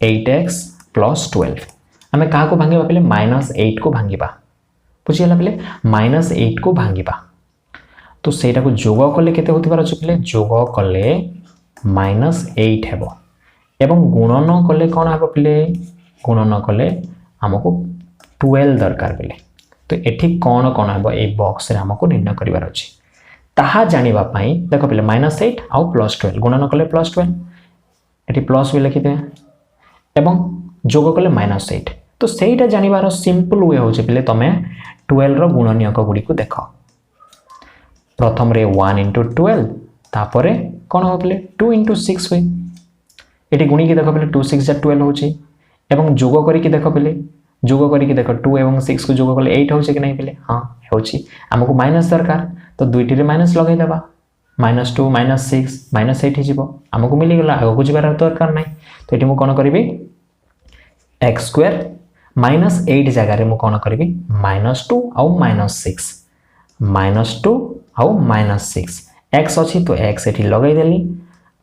8x + 12 हमें कहा को भांगिबा पिले -8 को भांगिबा बुझिला पिले -8 को भांगिबा तो सेटा को जोग कले केते होतिबार अछि पिले जोग कले -8 हेबो एवं गुणन कले कोन हेबो पिले गुणन कले हमको 12 दरकार पिले। तो एठी कोन कोन हेबो ए बॉक्स रे हमको निर्णय करिवार अछि ताहा जानिबा पई देखो पिले -8 आ +12 गुणन कले +12 एठी प्लस भी लिखि दे एवं जोग कले -8 तो सेटा जानिबार सिंपल वे होचे पिले तमे 12 रो गुणनीयक गुडी को देखो प्रथम रे 1 * 12 तापरे कोन हो पिले 2 * 6 वे एठी गुणी के देखो पिले 2 6 जा 12 होची एवं जोग करी के देखो पिले जोग करी के देखो 2 एवं 6 को जोग कले 8 होची कि नहीं पिले हां होची हमको माइनस दरकार तो दुईटी रे माइनस लगाई देबा -2 -6 -8 हिजिबो हमको मिली गला आगो को जिबार दरकार नहीं तो एठी मु कोन करबी x² - 8 जगह रे मु कोन करबी -2 और -6 -2 और -6 x अछि तो x एठी लगाई देली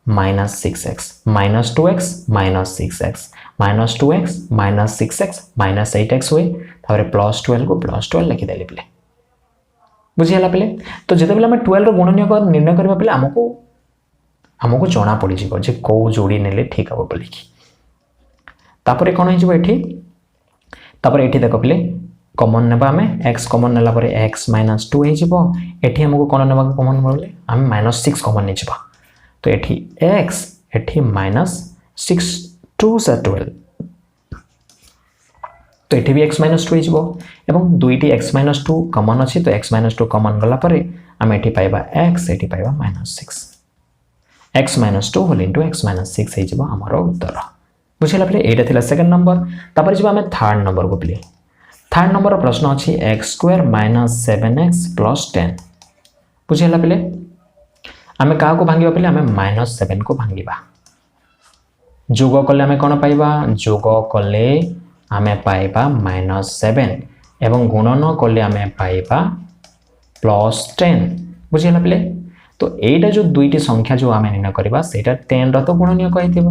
-6x -2x -6x -2x -6x -8x हुए तारे +12 को +12 लिखि देली पिले बुझिला पिले। तो जते बेला हम 12 रो गुणनीयक निर्णय करबा पिले हमको जाना पड़ी जिवो जे को जोड़ी नेले ठीक हबो बोली कि तापरे कोन हिजबो एठी तापर एठी देखो पिले कॉमन नेबा हमें x कॉमन नेला परे x - 2 हिजबो एठी हमको कोन नेबा कॉमन बोले हम -6 कॉमन नै जिबा तो एठी x एठी -6 2 * 12 तो ये भी x माइनस 2 एवं दुईटी x माइनस 2 कमन अच्छी तो x माइनस 2 कमन गला पर आम ये पाइबा x ये पाइबा minus 6 x minus 2 whole into x minus 6 आमर उत्तर बुझेगा पे यहाँ सेकेंड नंबर तापर जी आम थर्ड नंबर को पे थर्ड नंबर प्रश्न अच्छी x square minus 7x plus 10 बुझेगा पे आम क्या भांगा पे आम माइनस 7 को भांगा जोग कले आम कौन पाइबा जोग कले आम पाइबा माइनस 7 एवं गुणन कले आम पाइबा प्लस 10 बुझेगा पे तो यहीटा जो दुईटी संख्या जो आम निर्णय करवा से 10 रो तो गुणनीय कही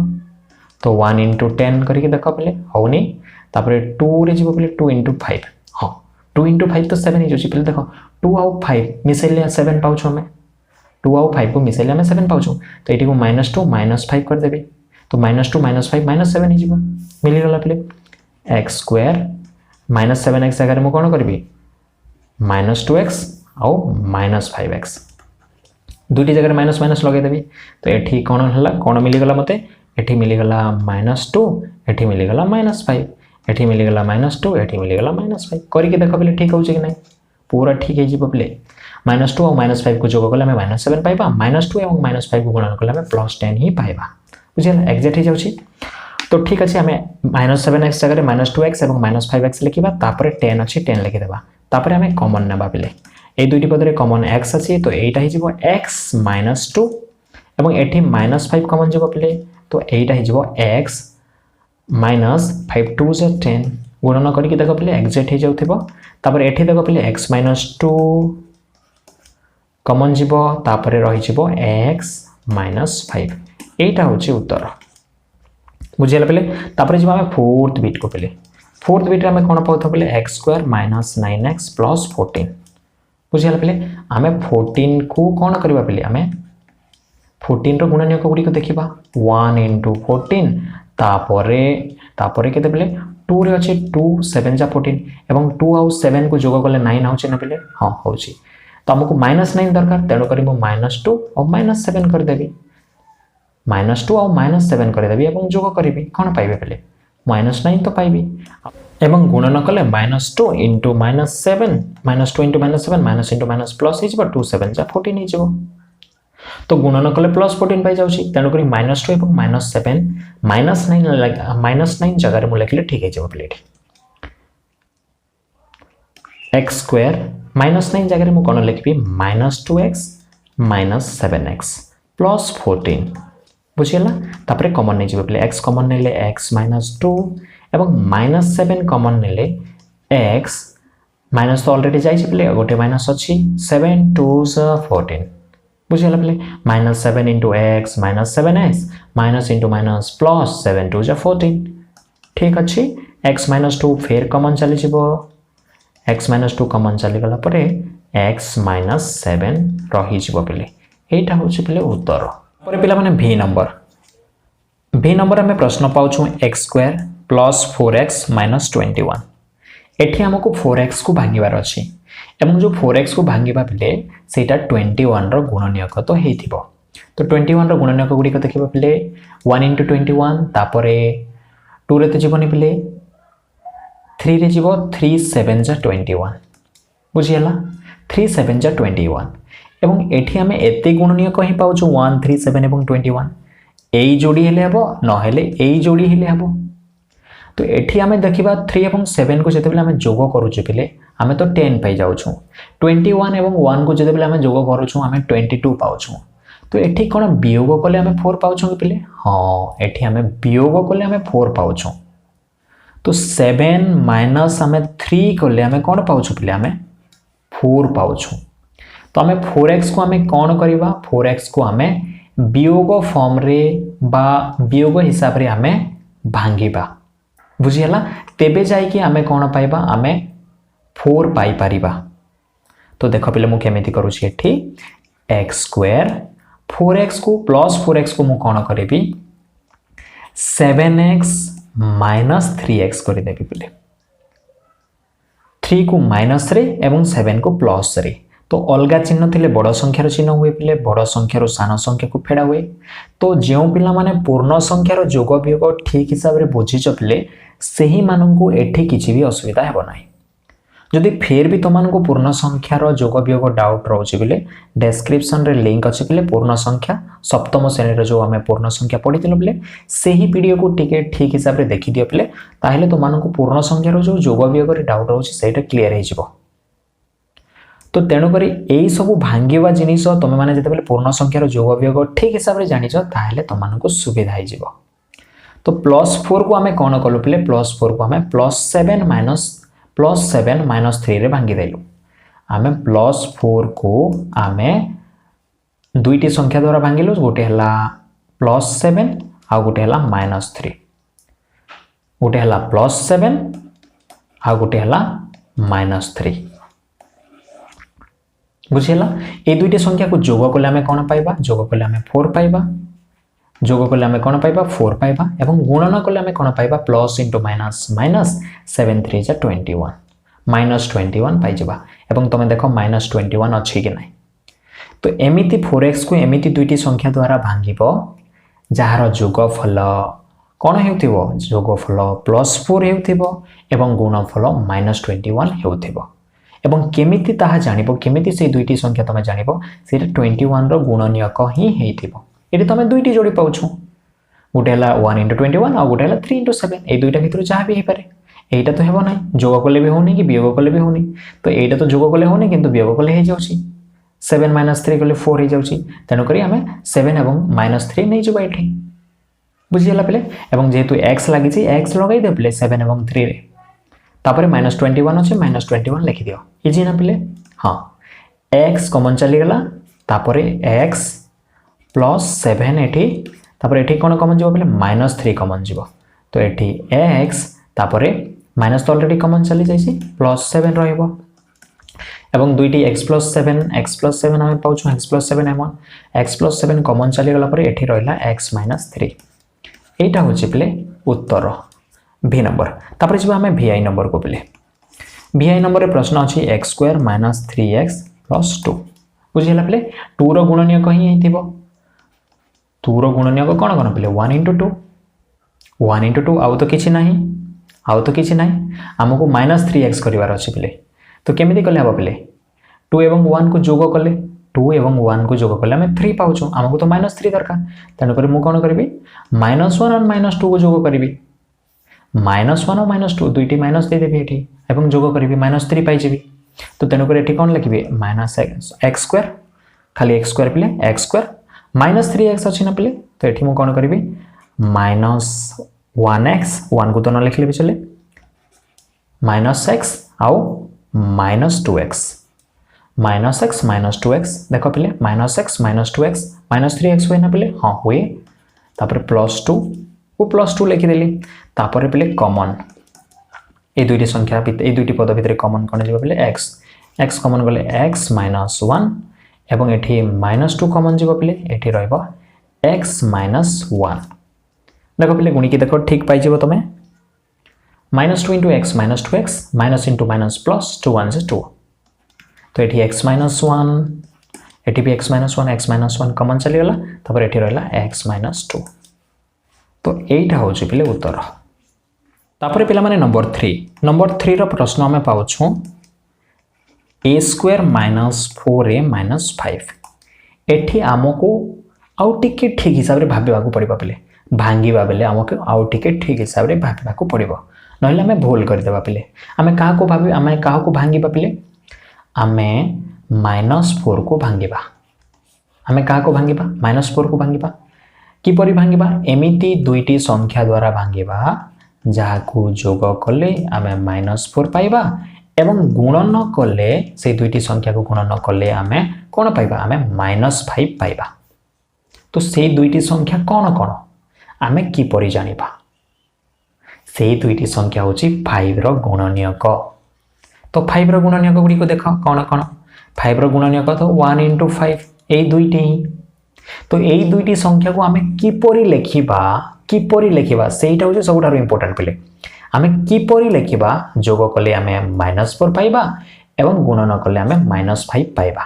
तो 1 इंटू 10 करके देख पे होनी तापर 2 रे जीव पे 2 इंटू 5 हाँ 2 इंटू 5 तो 7 हो पे देख 2 आउ 5 मिसेले 7 पाऊँ आम 2 आउ 5 को मिसेले आम 7 पाऊँ तो ये माइनस 2 माइनस 5 करदेवी तो माइनस 2 माइनस 5 माइनस 7 हो मिलगला पे एक्स स्क्वायर माइनस 7x जगह मुझे कौन करी माइनस 2x आउ माइनस 5x दुईटी जगह माइनस माइनस लगेदेवी तो ये कौन है कौन मिलगला मत ये मिलगला माइनस 2 ये मिलगला माइनस 5 ये मिलगला माइनस 2 ये मिलगला माइनस 5 करके देख पे ठीक हो ना पूरा ठीक है पे माइनस 2 और माइनस 5 को जोग कले माइनस 7 पाइबा माइनस 2 और माइनस 5 को गुणन कले प्लस 10 ही पाइबा बुझेगा एक्जाक्ट हो जाऊँगी तो ठीक अच्छे आम माइनस 7x जगह माइनस 2x और माइनस 5x लिखा तापर 10 अच्छी 10 लिखिदेवा तापर आम कमन ना पे ये दुईटी पदे कमन x अच्छी तो यहाँ हो x माइनस 2 और ये माइनस 5 कमन जीव पे तो यहाँ हो x माइनस 5 2 10 गुणन करके देख पे एक्जाक्ट हो जाऊपर ये देख पे x माइनस 2 कमन जीव तापर रही x माइनस 5 यहाँ हूँ उत्तर बुझेगा पे तापर जी आम फोर्थ बीट को पे फोर्थ बीट आम कौन पाऊ पे x square minus 9x plus 14 बुझेगा पे आम 14 को कौन करवा पे आम 14 गुणनीयक गुड़िक देखा 1 इंटू 14 तापर के 2 रे अच्छे 2 7 जा 14 एवं 2 आउ 7 को जोग कले 9 आउचे ना पे हाँ हूँ तो आमको माइनस 9 दरकार तेणुक माइनस 2 और माइनस 7 करदेवी माइनस 2 और माइनस 7 करदेवी और जोग करी कौन पाइबे पे माइनस 9 तो पाइबी एवं गुणन कले minus 2 into minus 7 minus 2 into minus 7 minus into minus plus हो 2 7 जा 14 हो तो गुणन कले प्लस 14 पाई जाऊँगी तेणुक माइनस 2 और माइनस 7 माइनस 9 जगह मुझे लिखले ठीक है पे एक्स स्क्वायर माइनस 9 जगह मुझे कौन लिखी minus 2x minus 7x plus 14 बुझीगला तापर कमन नहीं पे एक्स कमन ने एक्स माइनस 2 और माइनस 7 कमन ने एक्स माइनस तो अलरेडी जाइए गोटे माइनस अच्छी 7 2 14 बुझीगला पे minus 7 into x minus 7x minus into minus plus 7 2 14 ठीक अच्छे एक्स माइनस 2 फेर कमन चली एक्स माइनस 2 कमन चलीगला एक्स माइनस 7 रही पे यहाँ हूँ पे उत्तर पे माने भी नंबर आम प्रश्न पाऊँ x square plus 4x minus 21 एठी हमको 4x को भांगार अच्छी एवं जो 4x को भांगा पे से 21 गुणनीयक तो हो तो 21 गुणनीयक गुड़िक देखा पे 1 इंटू 21 तापर 2 रे तो जीवन पे 3 रे जीव 3 7 जा 21 बुझीगला 3 7 जा 21 एवं एठी आमे एते गुणनीयक ही पाउछु 1 3 7 एवं 21 एई जोड़ी हेले हबो न हेले एई जोड़ी हेले हबो तो एठी आमे देखिबा 3 एवं 7 को जेते बेले आमे जोग करूछु पेले आमे तो 10 पाई जाउछु 21 एवं 1 को जेते बेले आमे जोग करूछु आमे 22 पाउछु तो एठी कोन वियोग कले आमे 4 पाउछु पेले हां एठी आमे वियोग कले आमे 4 पाउछु तो 7 माइनस आमे 3 कले आमे कोन पाउछु पेले आमे 4 पाउछु तो आम 4x को आम कौन करवा 4x को आम वियोग फॉर्म रे बा वियोग हिसाब रे आम भांगा बुझीगला तेबे जाइए आम कौन पाइबा आम 4 पाई परिबा तो देख पे मुझे केमी करुँची एठी एक्स स्क्वायर 4x को प्लस 4x को मुझे कौन करी 7x माइनस 3x करदेवी पे 3 को माइनस रे एवं 7 को प्लस रे तो अलग चिन्ह थे बड़ संख्यार चिन्ह हुए पे बड़ संख्यार सान संख्या को फेड़ा हुए। तो जो पिला माने पूर्ण संख्यार जोग वियोग ठीक हिसाब से बुझीच पे से ही मानू एठी किसी भी असुविधा हेब ना। जदि फिर भी तुमको पूर्ण संख्यार जोग वियोग डाउट रोचे बोले डेस्क्रिप्शन रे लिंक अच्छे बोले पूर्ण संख्या सप्तम श्रेणी जो आम पूर्ण संख्या पढ़ी बोले से ही वीडियो को टिके ठीक हिसाब से देखी दियो बोले ताहले तुमको पूर्ण संख्यार जो जोग वियोग डाउट रोचे सेटा क्लीयर हो। तो तेणुक यही सब भांगा जिनिस तुम मैंने जिते पूर्ण संख्यार जोग वियोग ठीक हिसाब से जानिच ताहले तुमको सुविधा हो। तो +4 को आम कौन कलु पे +4 को आम +7 -3 रे भांगी देलु। आम +4 को आम दुईटी संख्या द्वारा भांगिलु गोटे है +7 आ गोटे है -3 गोटे है +7 आ गोटे है -3 बुझीला। ये दुईटी संख्या को जोग कले आम कौन पाइबा जोग कले आम 4 पाइबा जोग कले आम कौन पाइबा 4 पाइबा एवं गुणन कले आम कौन पाइबा प्लस इंटू माइनस माइनस 7 3 जा 21 -21 पाइबा एवं तुम देख -21 अच्छी कि नहीं। तो एमिति 4x को एमिति दुईटी संख्या द्वारा भांगिब जार जोगफल कौन हो जोगफल +4 हो एवं गुणफल -21 हो एवं केमिति ताहा जानिबो केमिति से दुईटी संख्या तुम जानिबो सेटा 21 रो गुणनीयक ही हेइथिबो। ये तुम दुईटी जोड़ी पाउछ गोटे है 1 × 21 आ गोटे है 3 × 7 ये दुईटा भितर जहाँ भी हो पारे यहीटा तो हेब ना जोग कले भी होनी कि वियोग कले भी होनी। तो यहाँ तो जोग कले होनी किंतु वियोग कले हो जाउछि 7 - 3 कले 4 हो जाउछि तेणुक आम 7 और -3 नहीं जावा ये बुझीगला पे एवं जेहेतु x लगी x लगे दे पे 7 और 3 रे तापर -21 अच्छे -21 लिखि दियो इजी ना पे। हाँ x कमन चलीगला तापर x +7 एठी तापर एठी कौन कमन जीव पे -3 कमन जीव तो एठी x तापर माइनस तो अलरेडी कमन चली जाइए +7 रहिबो एवं दुईटी x +7 आम पाउछ x +7 एम x +7 कमन चली गला पर एठी रहिला x -3 एटा होछि पे उत्तर v नंबर। तापर जब आम vi नंबर को पे vi नंबर रे प्रश्न अछि x² - 3x + 2 बुझिला पे 2 रो गुणनीयक ही हेतिबो 2 रो गुणनीयक कौन कौन पे 1 × 2 आउ तो किछि नहीं आमको -3x करार अच्छे पे तो केमिति कले हम पे 2 और 1 को जोग कले 2 और 1 को जोग कले आम 3 पाउछ आमको तो -3 दरकार तेणुक मुझे कौन करी -1 और -2 को जोग करी -1 और -2 दुईटी माइनस देदेवी ये और जोग करी -3 पाई तो तेणुक ये कौन लिखी -x² खाली x² पे x² -3x अच्छी ना पे तो ये मुझे कौन करी -1x 1 को तो न लिखले भी चले -x आउ -2x देख पे -x -2x -3x हुए ना पे हाँ हुए तापर +2 को +2 लिखिदेली तापर पे कमन ये दुईटी संख्या ये दुईटी पद भितर कमन कौन जीव पे x कमन गले x -1 एवं एठी -2 कमन जीव पे एठी रहइबो x -1 देख पे गुणिकी देख ठीक पाई तुम -2 × x -2x -× -+ 2 1 2 तो ये x -1 ये भी x -1 कमन चलीगला तापर ये रहा x -2 तो यहीटा हूँ पे उत्तर। तापर पे नंबर 3 प्रश्न आम पाँच a² - 4a - 5 एठी आमको आउ टिके ठीक हिसाब से भाविबा पड़िबा पे भांगा बेले आमको आउ टिके ठीक हिसाब से भाविबा पड़िबो नहले आम भूल करदेबा पे आम क्या भावी आम क्या भांगा पे आम -4 को भांगा आम क्या भांगा -4 को भांगा किपरि भांगा एमिति दुईटी संख्या द्वारा भांगा जहाँ जोग कले आम -4 पाइबा एवं गुणन कले से दुईटी संख्या को गुणन कले आम कौन पाइबा आम -5 पाइबा तो से दुईटी संख्या कौन कौन आम किपरि जानिबा से दुईटी संख्या होची 5 रो गुणनीयक तो 5 रो गुणनीयक गुड़ी को देख कौन कौन 5 रो गुणनीयक तो 1 × 5 ये दुईटी तो यही दुईटी संख्या को आम किपरि लेखिबा सेटा होची सबुठारु इंपोर्टेंट पे आम किपरि लेखिबा जोग कले आम -4 पाइबा एवं गुणन कले आम -5 पाइबा।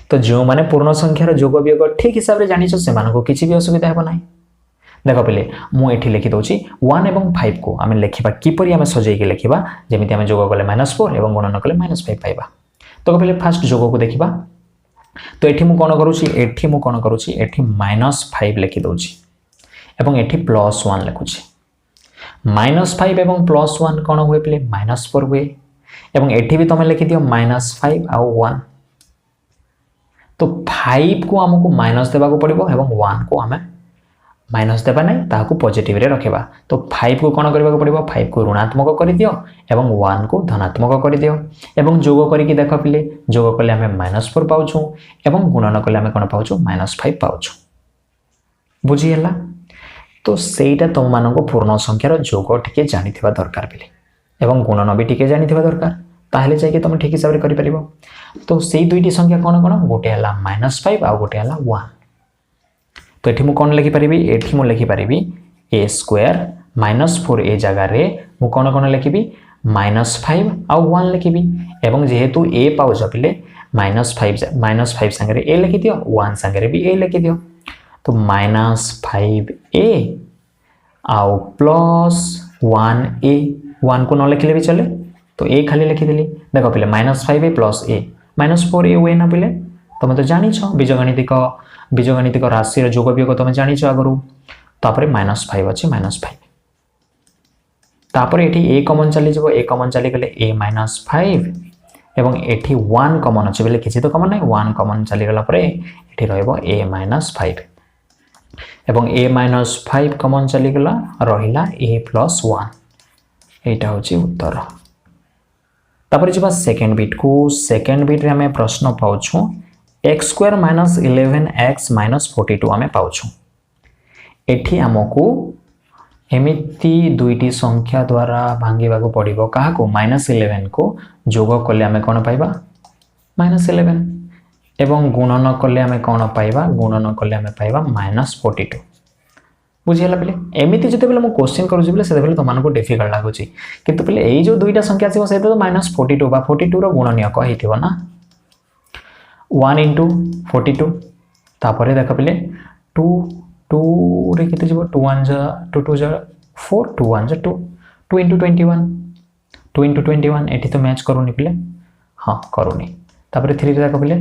तो जो माने पूर्ण संख्यार जोग वियोग ठीक हिसाब से जानिछ से मानको किछि भी असुविधा हेबो नाही। देखो पिले मु एठी लिखि दोछि 1 एवं 5 को आम लिखिबा किपरि आम सजै के लिखिबा जेमिति आम जोग कले -4 एवं गुणन कले -5 पाइबा। तो पिले फास्ट जोग को देखिबा। तो एठी मु कोन करूछि एठी -5 लिखि दोछि एवं एठी +1 लिखुछि। -5 एवं +1 कोन हुए पिले -4 हुए एवं एठी भी तमे लिखि दियो -5 आ 1। तो 5 को हमको माइनस देबा को पड़िबो एवं 1 को हमें माइनस देबा नहीं ताकू पॉजिटिव रे रखिबा। तो 5 को कोन करबा को पड़िबो 5 को ऋणात्मक कर दियो एवं 1 को धनात्मक कर दियो एवं जोग करिकि देखो पिले जोग कले हमें -4 पाउछु एवं गुणन कले हमें कोन पाउछु -5 पाउछु। बुझी हला। तो सेटा तुम मानको पूर्ण संख्यार जोग टिके जानिथिबा दरकार पिले एवं गुणन भी टिके जानिथिबा दरकार ताहले जायके तुम ठीक हिसाब रे करि परिबो। तो सेई दुईटी संख्या कोन कोन गोटे हला -5 आ गोटे हला 1। तो एठी मु कोन लिखि परिबी एठी मु लिखि परिबी a स्क्वायर -4 ए जगह रे मु कोन कोन लिखिबी -5 आ 1 लिखिबी एवं जेहेतु a पाउछ पिले -5 संगे a लिखि दियो 1 संगे भी a लिखि दियो। तो -5a आउ +1a 1 को न लिखिले भी चले तो a खाली लिखि देली। देखो पिले -5a + a -4a हुए ना पिले तुम तो जानी छ बीजगणितिक राशि रो जोग वियोग तुम जानी छ आगरु। तापरे -5 अछि -5 तापरे एठी a कॉमन चली जबो a कॉमन चली गले a -5 एवं एठी 1 कॉमन अछि बेले किछि तो कॉमन नै 1 कॉमन चली गला परे एठी रहइबो a -5 एवं a -5 कॉमन चली गला रहिला a + 1 एटा होछि उत्तर। तापर जबा सेकंड बिट को सेकंड बिट रे हमें प्रश्न पाउछु x² - 11x - 42 हमें पाउछु। एठी हमकु एमिति दुईटी संख्या द्वारा भांगीबा को पड़िबो काहा को -11 को जोग कले हमें कोन पाइबा -11 एवं गुणन कले हमें कोन पाइबा गुणन कले हमें पाइबा -42। बुझियला पिले एमिति जते बेले मु क्वेश्चन करू बेले से बेले तो मानको डिफिकल्ट लागुची किंतु पिले एई जो दुईटा संख्या छिबो से तो -42 बा 42 रो गुणनीय क हेतिबो ना 1 * 42 तापरे देखा पिले 2 रे केते जिवो 2 1 जा 2 2 जा 4 2 1 जा 2 2 * 21 2 * 21 एठी तो मैच करूनी पिले हां करूनी। तापरे 3 रे देखा पिले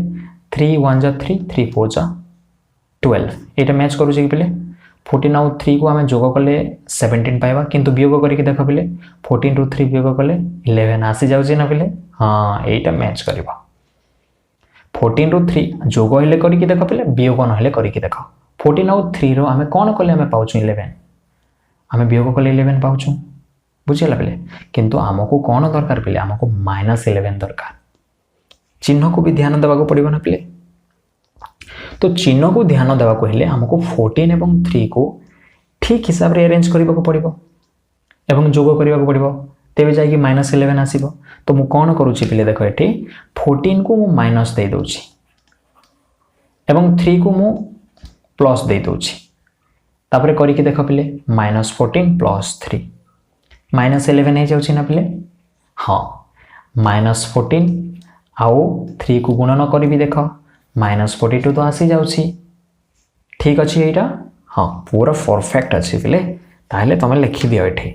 3 1 जा 3 3 4 जा 12 एटा मैच करू जे पिले 14 आउ 3 को हमें जोग कले 17 पाइबा किंतु वियोग करिक देख पिले 14 ରୁ 3 वियोग कले 11 आसी जाउची ना पिले हां एटा मैच करबा। 14 ରୁ 3 जोग हेले करिक देख पिले वियोग न हेले करिक देख 14 आउ 3 रो हमें कोन कले हमें पाउछु 11 हमें वियोग कले 11 पाउछु। बुझिला पिले किंतु हमको कोन दरकार पिले हमको -11 दरकार। चिन्ह को भी ध्यान देबा को पड़िबो ना पिले। तो चिन्ह को ध्यान देवा को हेले हमको 14 एवं 3 को ठीक हिसाब रे अरेंज करबा को पड़िबो एवं जोग करबा को पड़िबो तेबे जाई कि -11 आसीबो। तो मु कोन करूची पिले देखो एठी 14 को मु माइनस दे दोची एवं 3 को मु प्लस दे दोची तापरे करी कि देखो पिले -14 + 3 -11 हे जाउची ना पिले हां -14 आउ 3 को गुणन करबी देखो -42 तो आसी जाउची ठीक अछि एटा हां पूरा परफेक्ट अछि पिले ताहले तमे लिखि दियो एठी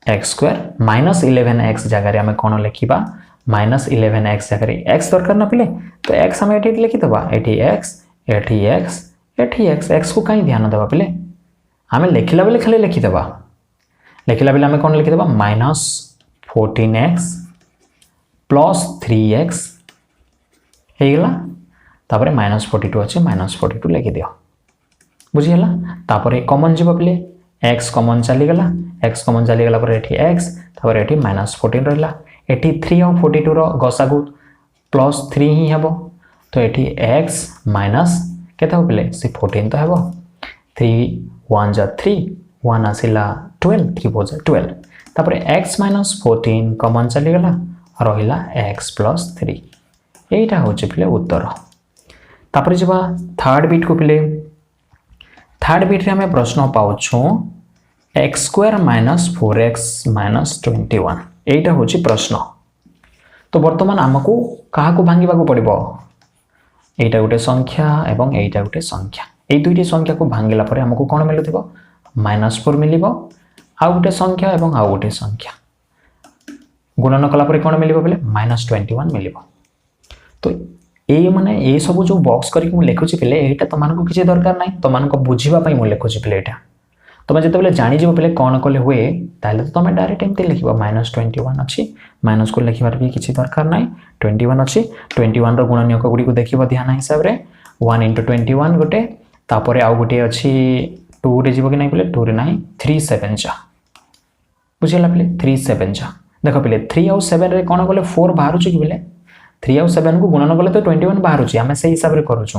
x² - 11x जगह रे हमें कोन लिखिबा -11x जगह रे x दरकार ना पिले तो x हमें एठी लिखि दबा एठी x एठी x एठी x x को काई ध्यान देबा पिले हमें लिखिला बेले खाली लिखि दबा लिखिला बेले हमें कोन लिखि दबा -14x + 3x हे गेला तापरे -42 अछि -42 लिखि दियो। बुझियला तापरे कॉमन जीव पिले x कॉमन चली गला x कॉमन चली गला पर एठी x तापरे एठी -14 रहला एठी 3 और 42 रो गसागु +3 ही हेबो तो एठी x माइनस केता हो पिले से 14 तो हेबो 3 1 जा 3 1 आसिला 12 3 4 जा 12 तापरे x - 14 कॉमन चली गला रहिला x + 3 एटा होचे पिले उत्तर। तापर जबा थर्ड बिट को पिले थर्ड बिट रे हमें प्रश्न पाउछु x² - 4x - 21 एटा होची प्रश्न। तो बर्तमान आमको क्या भांगा पड़ो एटा गोटे संख्या एवं एटा गोटे संख्या ये दुईटी संख्या को भांगिला परे हमको कौन मिलुथिबो -4 मिलिबो आउ गोटे संख्या एवं आउ गोटे संख्या गुणन कला परे कौन मिलिबो बेले -21 मिलिबो। तो ये माने ये सब जो बॉक्स करके मु लिखुची बेले एटा तमानको किछि दरकार नाही तमानको बुझिबा पई मु लिखुची बेले एटा तुम जिते बेले जानि जिवो बेले कौन कले हुए ताले तो तुम डायरेक्ट एमती लिखिबो -21 अछि माइनस को लिखिबार भी किछि दरकार नाही 21 अछि 21 रो गुणनीयक गुडी को देखिबो ध्यान हिसाब रे 1 * 21 गोटे तापरे आउ गोटे अछि 2 रे जीवो कि नाही बेले 2 रे नाही 3 7 जा बुझिला बेले 3 7 जा देखो बेले 3 और 7 रे कोन कले 4 बाहर छु कि बेले 3 और 7 को गुणन कले तो 21 बाहर छु हमें सही हिसाब रे करू छु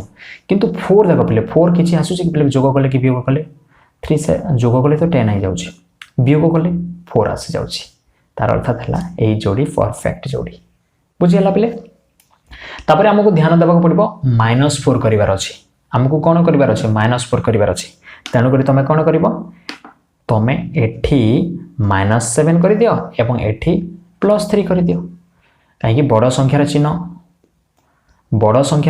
किंतु 4 देखो बेले 4 किछि आसु छि कि बेले जोग कले कि वियोग कले 3 से जोग कले तो 10 आ जाउ छि वियोग कले 4 आसी जाउ छि तार अर्थात हला ए जोड़ी परफेक्ट जोड़ी बुझिला बेले तापरे हमको ध्यान देबा को पड़िबो -4 करिवार अछि हमको कोन करिवार अछि -4 करिवार अछि तेनु करी तमे कोन करिवो तमे एठी -7 कर दियो एवं एठी +3 कर दियो काहे बड़ संख्यार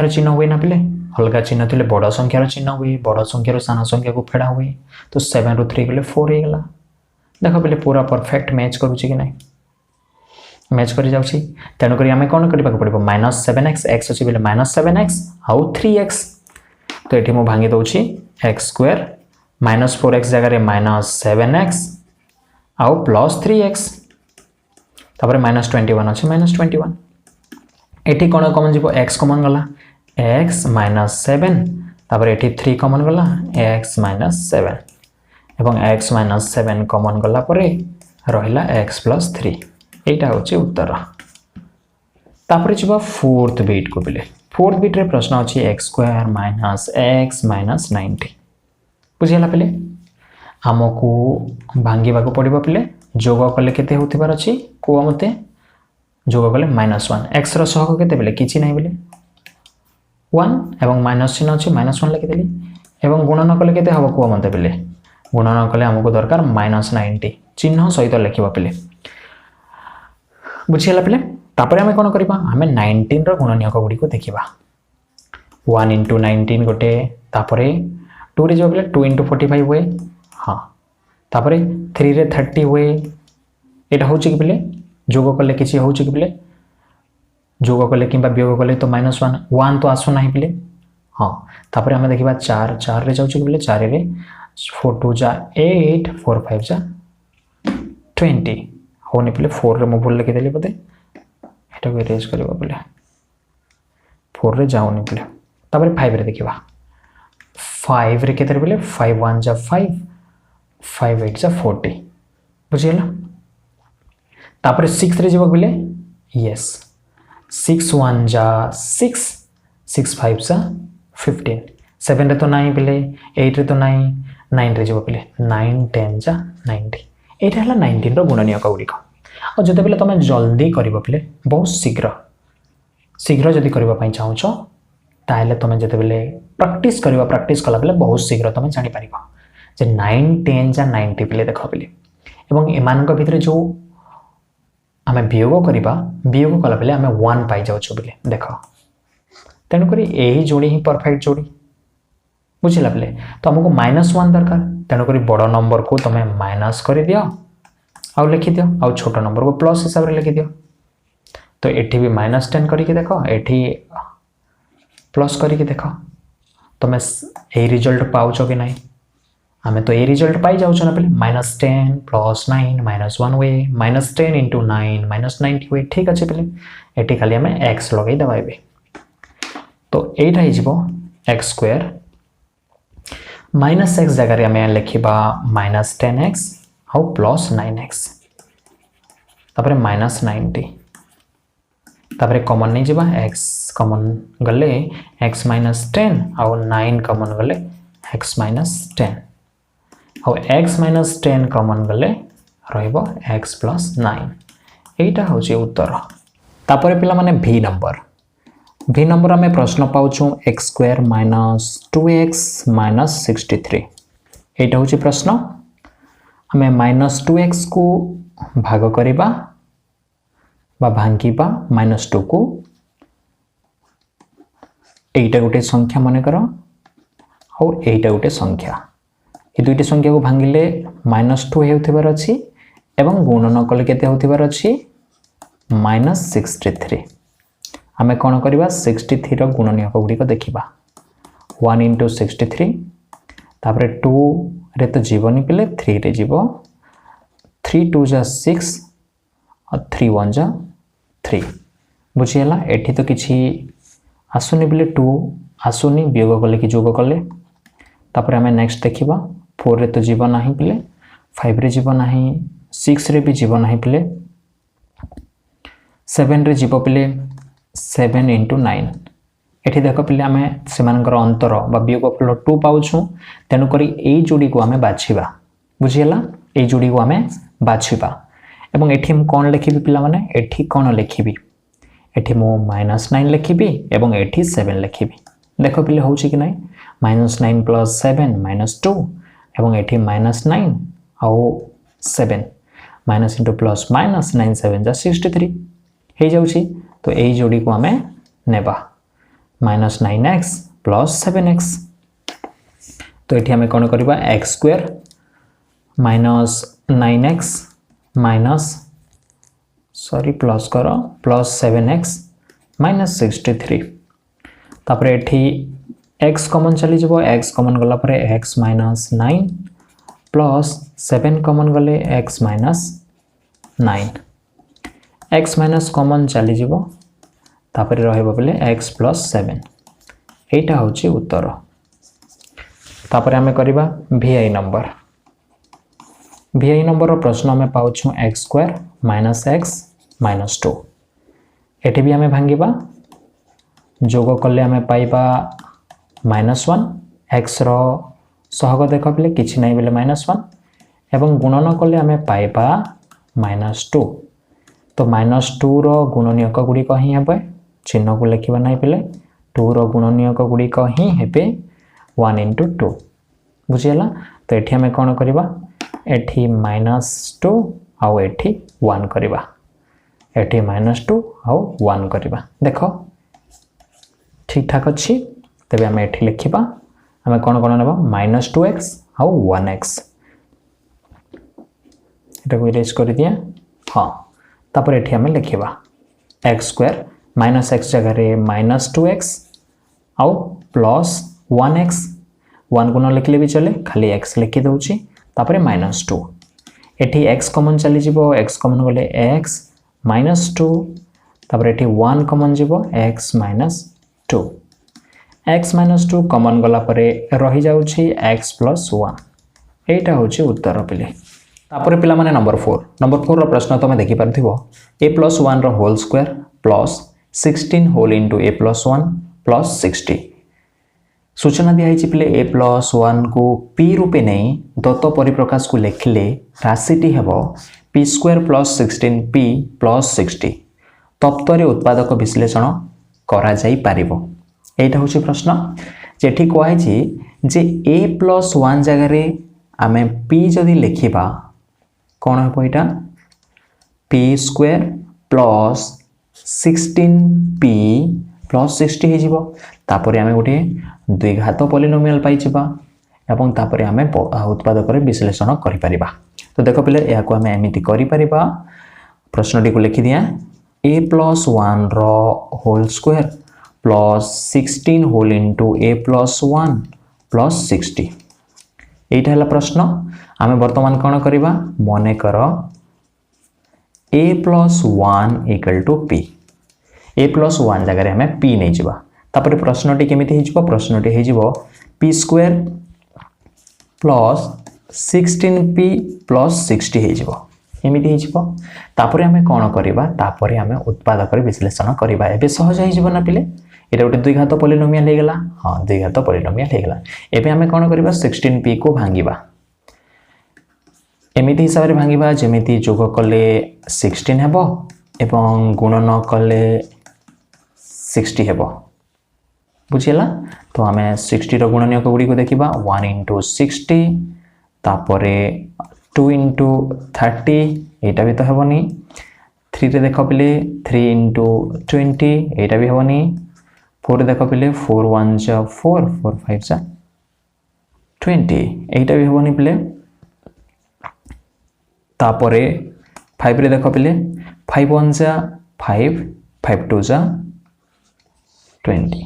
चिन्ह हुए ना बेले अलग चिन्ह थिले बड़ संख्यार चिन्ह हुए बड़ संख्यार सान संख्या को फेडा हुए तो 7 ରୁ 3 गले 4 हे गला देखो बेले पूरा परफेक्ट मैच करूची कि नहीं मैच कर जाउची तेनु करी हमें कोन करबा को पड़िबो -7x x अछि बेले -7x आउ 3x तो एठी मो भांगी दउची x² -4x जगह रे -7x आउ +3x तापर -21 अछि -21 एठी कोन कॉमन जीवो x कॉमन गला x -7 तापर एठी 3 कॉमन गला x -7 एवं x -7 कॉमन गला परे रहिला x + 3 एटा होची उत्तर तापर जीवो फोर्थ बिट को बेले फोर्थ बिट रे प्रश्न अछि x² -x -90 बुझिला बेले हमको भांगीबा को पड़िबो बेले जोग कले केते होतिबार अछि को मते जोग कले -1 x रो सहग केते बेले किछि नै बेले 1 एवं माइनस चिन्ह अछि -1 लिखि देली एवं गुणन कले केते हबो को मते बेले गुणन कले हमको दरकार -90 चिन्ह सहित लिखिबा बेले बुझिला बेले तापरे हमें कोन करबा हमें 19 रो गुणनीयक गुडी को देखिबा 1 * 19 गोटे तापरे 2 रे जो बेले 2 * 45 हुए हां तापरे 3 रे 30 हुए एटा होची कि बेले जोग कले किछि होची कि बेले जोग कले किबा वियोग कले तो -1 1 तो आसु नाही बेले हां तापरे हमें देखिबा 4 4 रे जाउची कि बेले 4 रे 4 2 जा 8 4 5 जा 20 होने बेले 4 रे मो भूल लिखि देली बते एटा को इरेज करबा बेले 4 रे जाउनी बेले तापरे 5 रे देखिबा 5 रे केते बेले 5 1 जा 5 5 8 जा 40 बुझिला तापरे 6 रे जीवो बेले यस 6 1 जा 6 6 5 जा 15 7 रे तो नाही बेले 8 रे तो नाही 9 रे जीवो बेले 9 10 जा 90 एटा हला 19 रो गुणनीयक गुडी को और जते बेले तमे जल्दी करिवो बेले बहुत शीघ्र जदी करबा पई चाहौ छ ताले तमे जते बेले प्रैक्टिस कला बेले बहुत शीघ्र तमे जानि परिबो जे 9 10 जा 90 बेले देखो बेले एवं एमान को भितरे जो हमें वियोग कला बेले हमें 1 पाई जाउ छ बेले देखो तेनु करी एही जोड़ी ही परफेक्ट जोड़ी बुझिला बेले तो हमको -1 दरकार तेनु करी बड़ नंबर को तमे माइनस कर दियो आउ लिखि दियो आउ छोट नंबर को प्लस हिसाब रे लिखि दियो तो एठी भी -10 करी के देखो एठी प्लस करी के देखो तमे ए रिजल्ट पाउ छ कि नहीं हमें तो ए रिजल्ट पाई जाउ छ ना पहले -10 + 9 -1 हुए -10 * 9 -90 हुए ठीक अछि पहले एठी खाली हमें x लगाई दबाइबे तो एटा हि जीवो x² -x जगह रे हमें लिखिबा -10x आउ +9x तापरे -90 तापरे कॉमन नहीं जीवा x कॉमन गले x - 10 आउ 9 कॉमन गले x - 10 और x - 10 कॉमन गले रहइबो x + 9 एटा होची उत्तर तापरे पिला माने v नंबर हमें प्रश्न पाउछु x² - 2x - 63 एटा होची प्रश्न हमें -2x को भाग करिबा बा भांगिबा -2 को एटा गोटे संख्या मन कर और एटा गोटे संख्या ये दुईटी संख्या को भांगिले -2 हेउथिबार अछि एवं गुणन कले केते हेउथिबार अछि -63 आमे कोन करबा 63 रो गुणनीयक गुडी को देखिबा 1 * 63 तापरे 2 रे तो जीवनी पिले 3 रे जीवो 3 2 जा 6 और 3 1 जा 3 बुझियला एठी तो किछि आसुनी बिले 2 आसुनी वियोग कले कि जोग कले तापरे हमें नेक्स्ट देखिबा 4 रे तो जीवन नाही पिले 5 रे जीवन नाही 6 रे भी जीवन नाही पिले 7 रे जीव पिले 7 * 9 एठी देखो पिले हमें सेमानकर अंतर बा वियोगफल 2 पाउछु तेनु करी एई जोडी को हमें बाछिबा बुझियला एई जोडी को हमें बाछिबा एवं एठी हम कोन लिखिबी पिला माने एठी कोन लिखिबी एठी मो -9 लिखिबी एवं एठी 7 लिखिबी देखो पिले होउची कि नाही -9 + 7 -2 एवं एठी -9 आउ 7 माइनस इंटू प्लस माइनस 9 7 जा 63 हे जाउची तो एई जोडी को हमें नेबा -9x + 7x तो एठी हमें कोन करबा x² - 9x प्लस करो प्लस 7x -63 तापरे एठी x कॉमन चली जबो x कॉमन गला परे x - 9 प्लस 7 कॉमन गले x - 9 x माइनस कॉमन चली जीवो तापरे रहइबो बेले x + 7 एटा होची उत्तर तापरे हमें करिबा vi नंबर रो प्रश्न हमें पाउछु x² - x - 2 एठी भी हमें भांगिबा जोग कले हमें पाइबा -1 x रो सहग देख बेले किछि नै बेले -1 एवं गुणन कले हमें पाइबा -2 तो -2 रो गुणनीयक गुडी को ही हेबे चिन्ह को लिखिबा नै पेले 2 रो गुणनीयक गुडी को ही हेबे 1 * 2 बुझियला तो एठी हमें कोन करबा एठी -2 आउ एठी 1 करबा एठी -2 आउ 1 करबा देखो ठीक ठाक अछि तबे हमें एठी लिखिबा हमें कोन कोन नेबा -2x आउ 1x एटा को इरेज कर दिया हां तापर एठी हमें लिखिबा x² - x जगह रे -2x आउ प्लस 1x 1 को न लिखले भी चले खाली x लिखि दउची तापर -2 एठी x कॉमन चली जिवो x कॉमन गले x -2 तापर एठी 1 कॉमन जिवो x - 2 x - 2 कॉमन गला परे रहि जाउची x + 1 एटा होची उत्तर पिले तापर पिला माने नंबर 4 रो प्रश्न तमे देखि परथिबो a + 1 रो whole square plus 16 whole into a + 1 plus 60 सूचना दिया है पिले a + 1 को p रूपे नहीं दत्त परिप्रकाश को लिखले राशिटी हेबो p² + 16p + 60 तत्वरे उत्पादक विश्लेषण करा जाई पारिबो एटा होची प्रश्न जेठी कोइ छी जे a + 1 जगह रे आमे p जदी लिखिबा कोन हेबो एटा p² + 16p + 60 हे जिवो तापरे आमे गोटे द्विघात पॉलिनोमियल पाई जिबा एवं तापरे आमे उत्पादक रे विश्लेषण करि परिबा तो देखो पिले या को आमे एमिति करि परिबा प्रश्नटी को लिखि दिया a + 1 रो whole square plus 16 whole into a + 1 plus 60 एटा हला प्रश्न आमे वर्तमान कोन करिबा मने करो a + 1 = p a + 1 जगह रे हमें p नै जिबा तापर प्रश्नटी केमिति हे जिवो प्रश्नटी हे जिवो p² + 16p + 60 हे जिवो एमिति हे जिवो तापर हमें कोन करिबा तापर हमें उत्पादक रे विश्लेषण करिबा एबे सहज हे जिवो ना पिले एटा गोटे द्विघात पॉलिनोमियल हे गेला हां द्विघात पॉलिनोमियल हे गेला एबे हमें कोन करिबा 16p को भांगिबा एमिति हिसाब रे भांगिबा जेमिति जोग कले 16 हेबो एवं गुणन कले 60 हेबो बुझिला तो हमें 60 रो गुणनीयक गुडी को देखिबा 1 * 60 तापरे 2 * 30 एटा भी तो हेबोनी 3 रे देख पिले 3 into 20 एटा भी होनी 4 देख पिले 4 1 जा 4 4 5 जा 20 एटा भी होनी पिले तापरे 5 रे देख पिले 5 1 जा 5 5 2 जा 20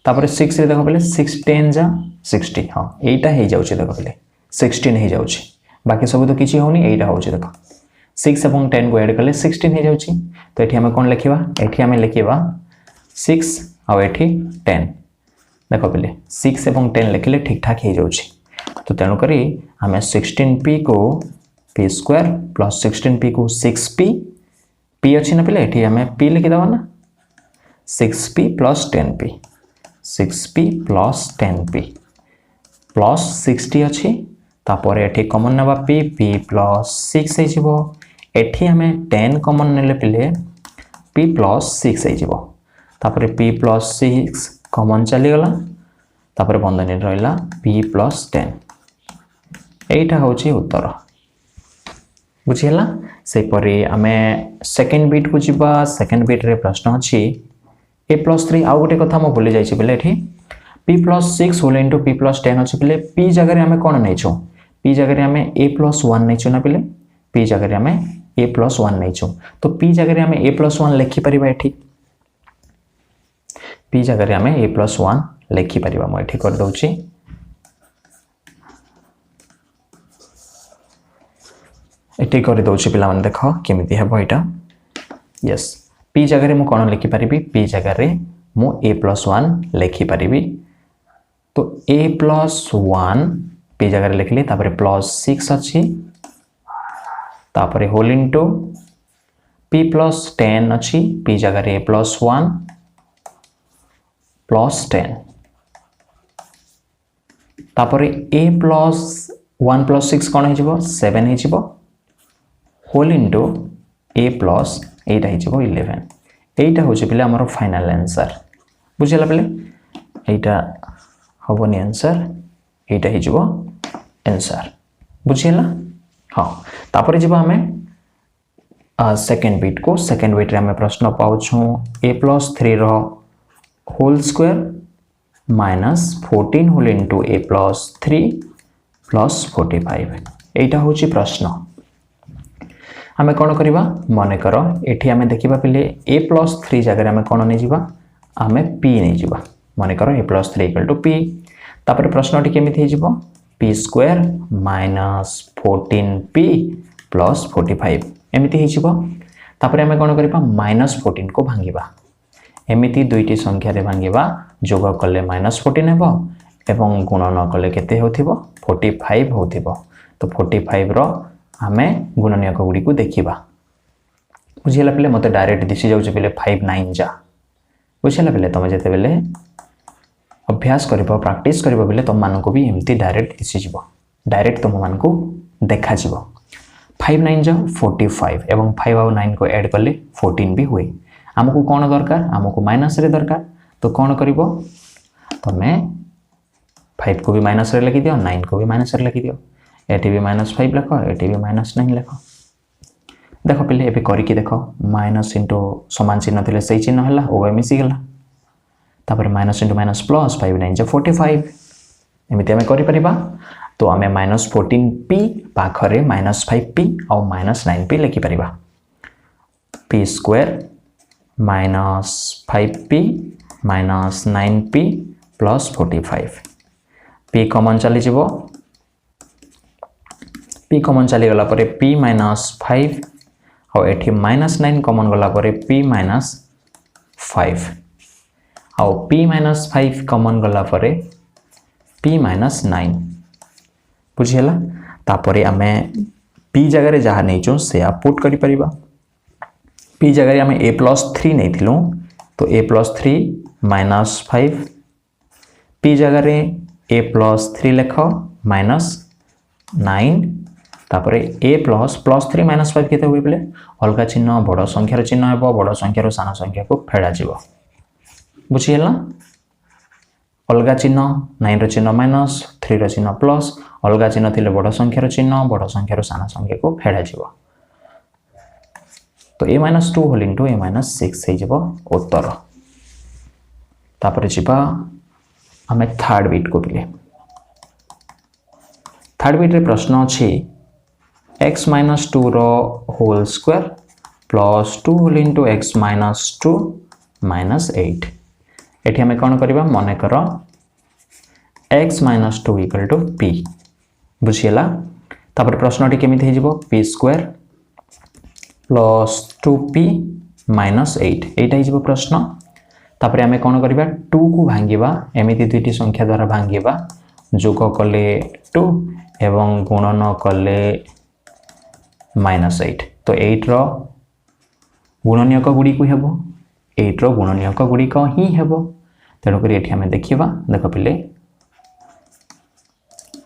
तापरे 6 रे देख पिले 6 10 जा 60 हां एटा हे जाउची देख पिले 16 हे जाउची बाकी सब तो किछि होनी एटा होउची देखो 6 এবং 10 को ऐड करले 16 हे जाउची तो एठी हमें कोन लिखिबा एठी हमें लिखिबा 6 और एठी 10 देखो पिले 6 এবং 10 लिखले ठीक ठाक हे जाउची तो तेनु करी हमें 16p को p स्क्वायर प्लस 16p को 6p p अछि ना पिले एठी हमें p लिखि दबा ना 6p plus 10p 6p plus 10p plus 60 अछि तापर एठी कॉमन नेबा p p प्लस 6 हे जिवो एठी हमें 10 कॉमन नेले पिले p प्लस 6 हे जिवो तापर p प्लस 6 कॉमन चली गला तापर बंधनी रहला p प्लस 10 एटा होची उत्तर बुझियला से परे हमें सेकंड बीट को जिबा सेकंड बीट रे प्रश्न अछि a प्लस 3 आ गोटे कथा म भूली जाई छी बेले एठी p plus 6 whole into p plus 10 अछि बेले p जगह रे हमें कोन नै छौ p जगह रे हमें a प्लस 1 नै छु ना बेले p जगह रे हमें a प्लस 1 नै छु तो p जगह रे हमें a प्लस 1 लिखि परिबा एठी p जगह रे हमें a प्लस 1 लिखि परिबा म एठी कर दउची एठी कर दउची पिला मन देखो केमिति हेबो एटा यस p जगह रे मु कोन लिखि परिबी p जगह रे मु a प्लस 1 लिखि परिबी तो a प्लस 1 p जगह रे लिखली तापर प्लस 6 अछि तापर होल इनटू p प्लस 10 अछि p जगह रे प्लस 1 प्लस 10 तापर a प्लस 1 प्लस 6 कोन हे जिवो 7 हे जिवो होल इनटू a प्लस 8 हे जिवो 11 एटा होचे पिले हमर फाइनल आंसर बुझिला पिले एटा होबोनी आंसर एटा हे जिवो आंसर बुझिला हां तापर जिवो हमें सेकंड बीट को सेकंड बीट रे हमें प्रश्न पाउछु a प्लस 3 रो whole square minus 14 whole into a plus 3 plus 45 एटा होची प्रश्न हमें कोन करिबा माने करो एठी हमें देखिबा पिले a प्लस 3 जगह हमें कोन नै जिबा हमें p नै जिबा माने करो a plus 3 equal to p तापर प्रश्नटी केमिति हे जिवो p square minus 14p plus 45 एमिति हे जिवो तापर हमें कोन करिबा माइनस 14 को भांगिबा एमिति दुईटी संख्या रे भांगिबा जोग करले माइनस 14 हेबो एवं गुणन करले केते होथिबो 45 होथिबो तो 45 रो हमें गुणनीयक गुडी को देखिबा बुझिला पिले मते डायरेक्ट दिसि जाउछ पिले 5 9 जा बुझिला पिले तमे जेते बेले अभ्यास करबो प्रैक्टिस करबो बेले तम मान को भी एमती डायरेक्ट दिसि जिवो डायरेक्ट तम मान को देखा जिवो 5 9 जा 45 एवं 5 और 9 को ऐड करले 14 भी हुए हमको कोन दरकार हमको माइनस रे दरकार तो कोन करिवो तमे 5 को भी माइनस रे लिखि दियो 9 को भी माइनस रे लिखि दियो एटी भी -5 लिखो एटी भी -9 लिखो देखो पहले एबे करी कि देखो माइनस इनटू समान चिन्ह थिले सही चिन्ह हला ओ मिसी गला तापर माइनस इनटू माइनस प्लस 5 9 जा 45 एमिति हमें करि परिबा तो हमें -14p पाखरे -5p और -9p लिखि परिबा p square -5p -9p plus 45 p common चली जिवो p कॉमन चली गला परे p -5 और एठी -9 कॉमन गला परे p -5 और p -5 कॉमन गला परे p -9 बुझियला तापरे हमें p जगह रे जहा नै छु से आ पुट करि परिबा p जगह रे हमें a + 3 नै थिलु तो a + 3 -5 p जगह रे a + 3 लेखो -9 तापरे a प्लस 3 -5 केते होई बले अलगा चिन्ह बड़ संख्यार चिन्ह हेबो बड़ संख्यार सान संख्या को फेडा जिवो बुझियला अलगा चिन्ह 9 रो चिन्ह माइनस 3 रो चिन्ह प्लस अलगा चिन्ह थिले बड़ संख्यार चिन्ह बड़ संख्यार सान संख्या को फेडा जिवो तो a minus 2 whole into a minus 6 हो जब उत्तर। तापर जीवा आम थर्ड बिट को पिले। थर्ड बिट रे प्रश्न अच्छी x माइनस 2 रो whole square plus 2 whole into x minus 2 minus 8। एठी हमें कौन करबा मन कर x minus 2 equal to p बुझीला। तापर प्रश्न टी केमिति हे जिवो p square plus 2p minus 8 एटा हे जिवो प्रश्न। तापर आमे कौन करबा 2 को भांगीबा एमिति दुईटी संख्या द्वारा भांगीबा जोग कले 2 एवं गुणन कले माइनस 8 तो 8 रो गुणनीयक गुड़ी को हेबो 8 रो गुणनीयक गुड़िक ही हेबो। तेणुक ये आम देखा देख पिले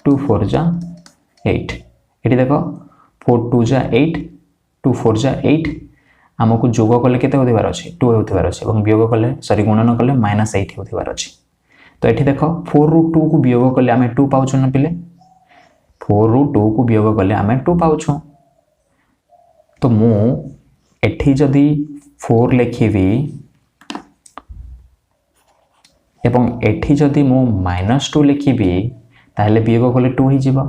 2 4 जा 8 ये देख 4 2 जा 8 2 4 जा 8 आमको जोग कले केते होतिबार अछि 2 होतिबार अछि एवं वियोग कले सॉरी गुणन कले माइनस 8 होतिबार अछि। तो ये देख 4 रु 2 को वियोग कले आम 2 पाउछु न पिले 4 रु 2 को वियोग कले आम 2 पाउछु। तो मु एठी जदि 4 लिखिबी एवं एठी जदि मु माइनस 2 लिखिबी ताहले वियोग कले 2 ही जिवो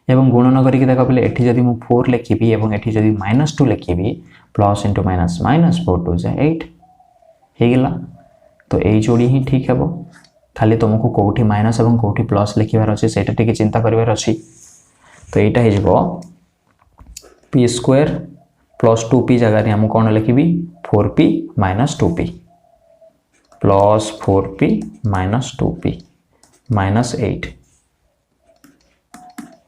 एवं गुणन करिक देख पले एठी जदि मु 4 लिखिबी एवं एठी जदि माइनस 2 लिखिबी प्लस इंटू माइनस माइनस 4 2 जा 8 हे गेला। तो एई जोड़ी ही ठीक हेबो खाली तुमको कोठी माइनस एवं कोठी प्लस लिखिबार अछि सेटा टिके चिंता करिवार अछि। तो एटा हे जिवो p स्क्वायर प्लस 2p जगह रे हम कोन लिखिबी 4p minus 2p plus 4p minus 2p minus 8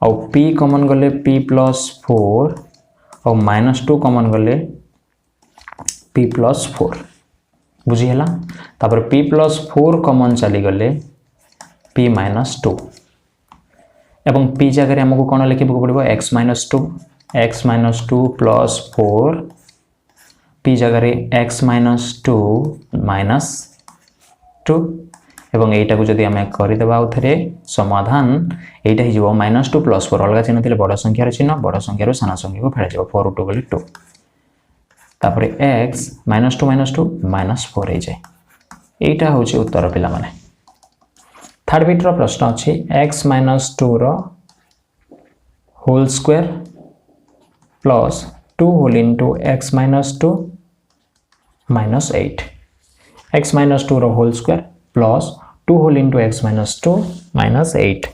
और p कॉमन गले p प्लस 4 और माइनस 2 कॉमन गले p प्लस 4 बुझी हैला। तापर p प्लस 4 कॉमन चली गले p माइनस 2 एवं p जगह हमको कौन लिखिबो पड़िबो x माइनस 2 प्लस 4 p जगह x माइनस 2 माइनस 2 एवं एटा को जदि हमें करि देबा उथरे समाधान एटा ही जीवो माइनस 2 प्लस 4 अलग चिन्ह थिले बड़ संख्या रे चिन्ह बड़ संख्या रो साना संख्या को फेडा जीवो 4 2 गले 2 तापर x माइनस 2 माइनस 4 हे जाय। एटा होची उत्तर पिला माने। थर्ड बिट रो प्रश्न अछि x माइनस 2 रो whole square plus 2 whole into x minus 2 minus 8 x minus 2 रो whole square plus 2 whole into x minus 2 minus 8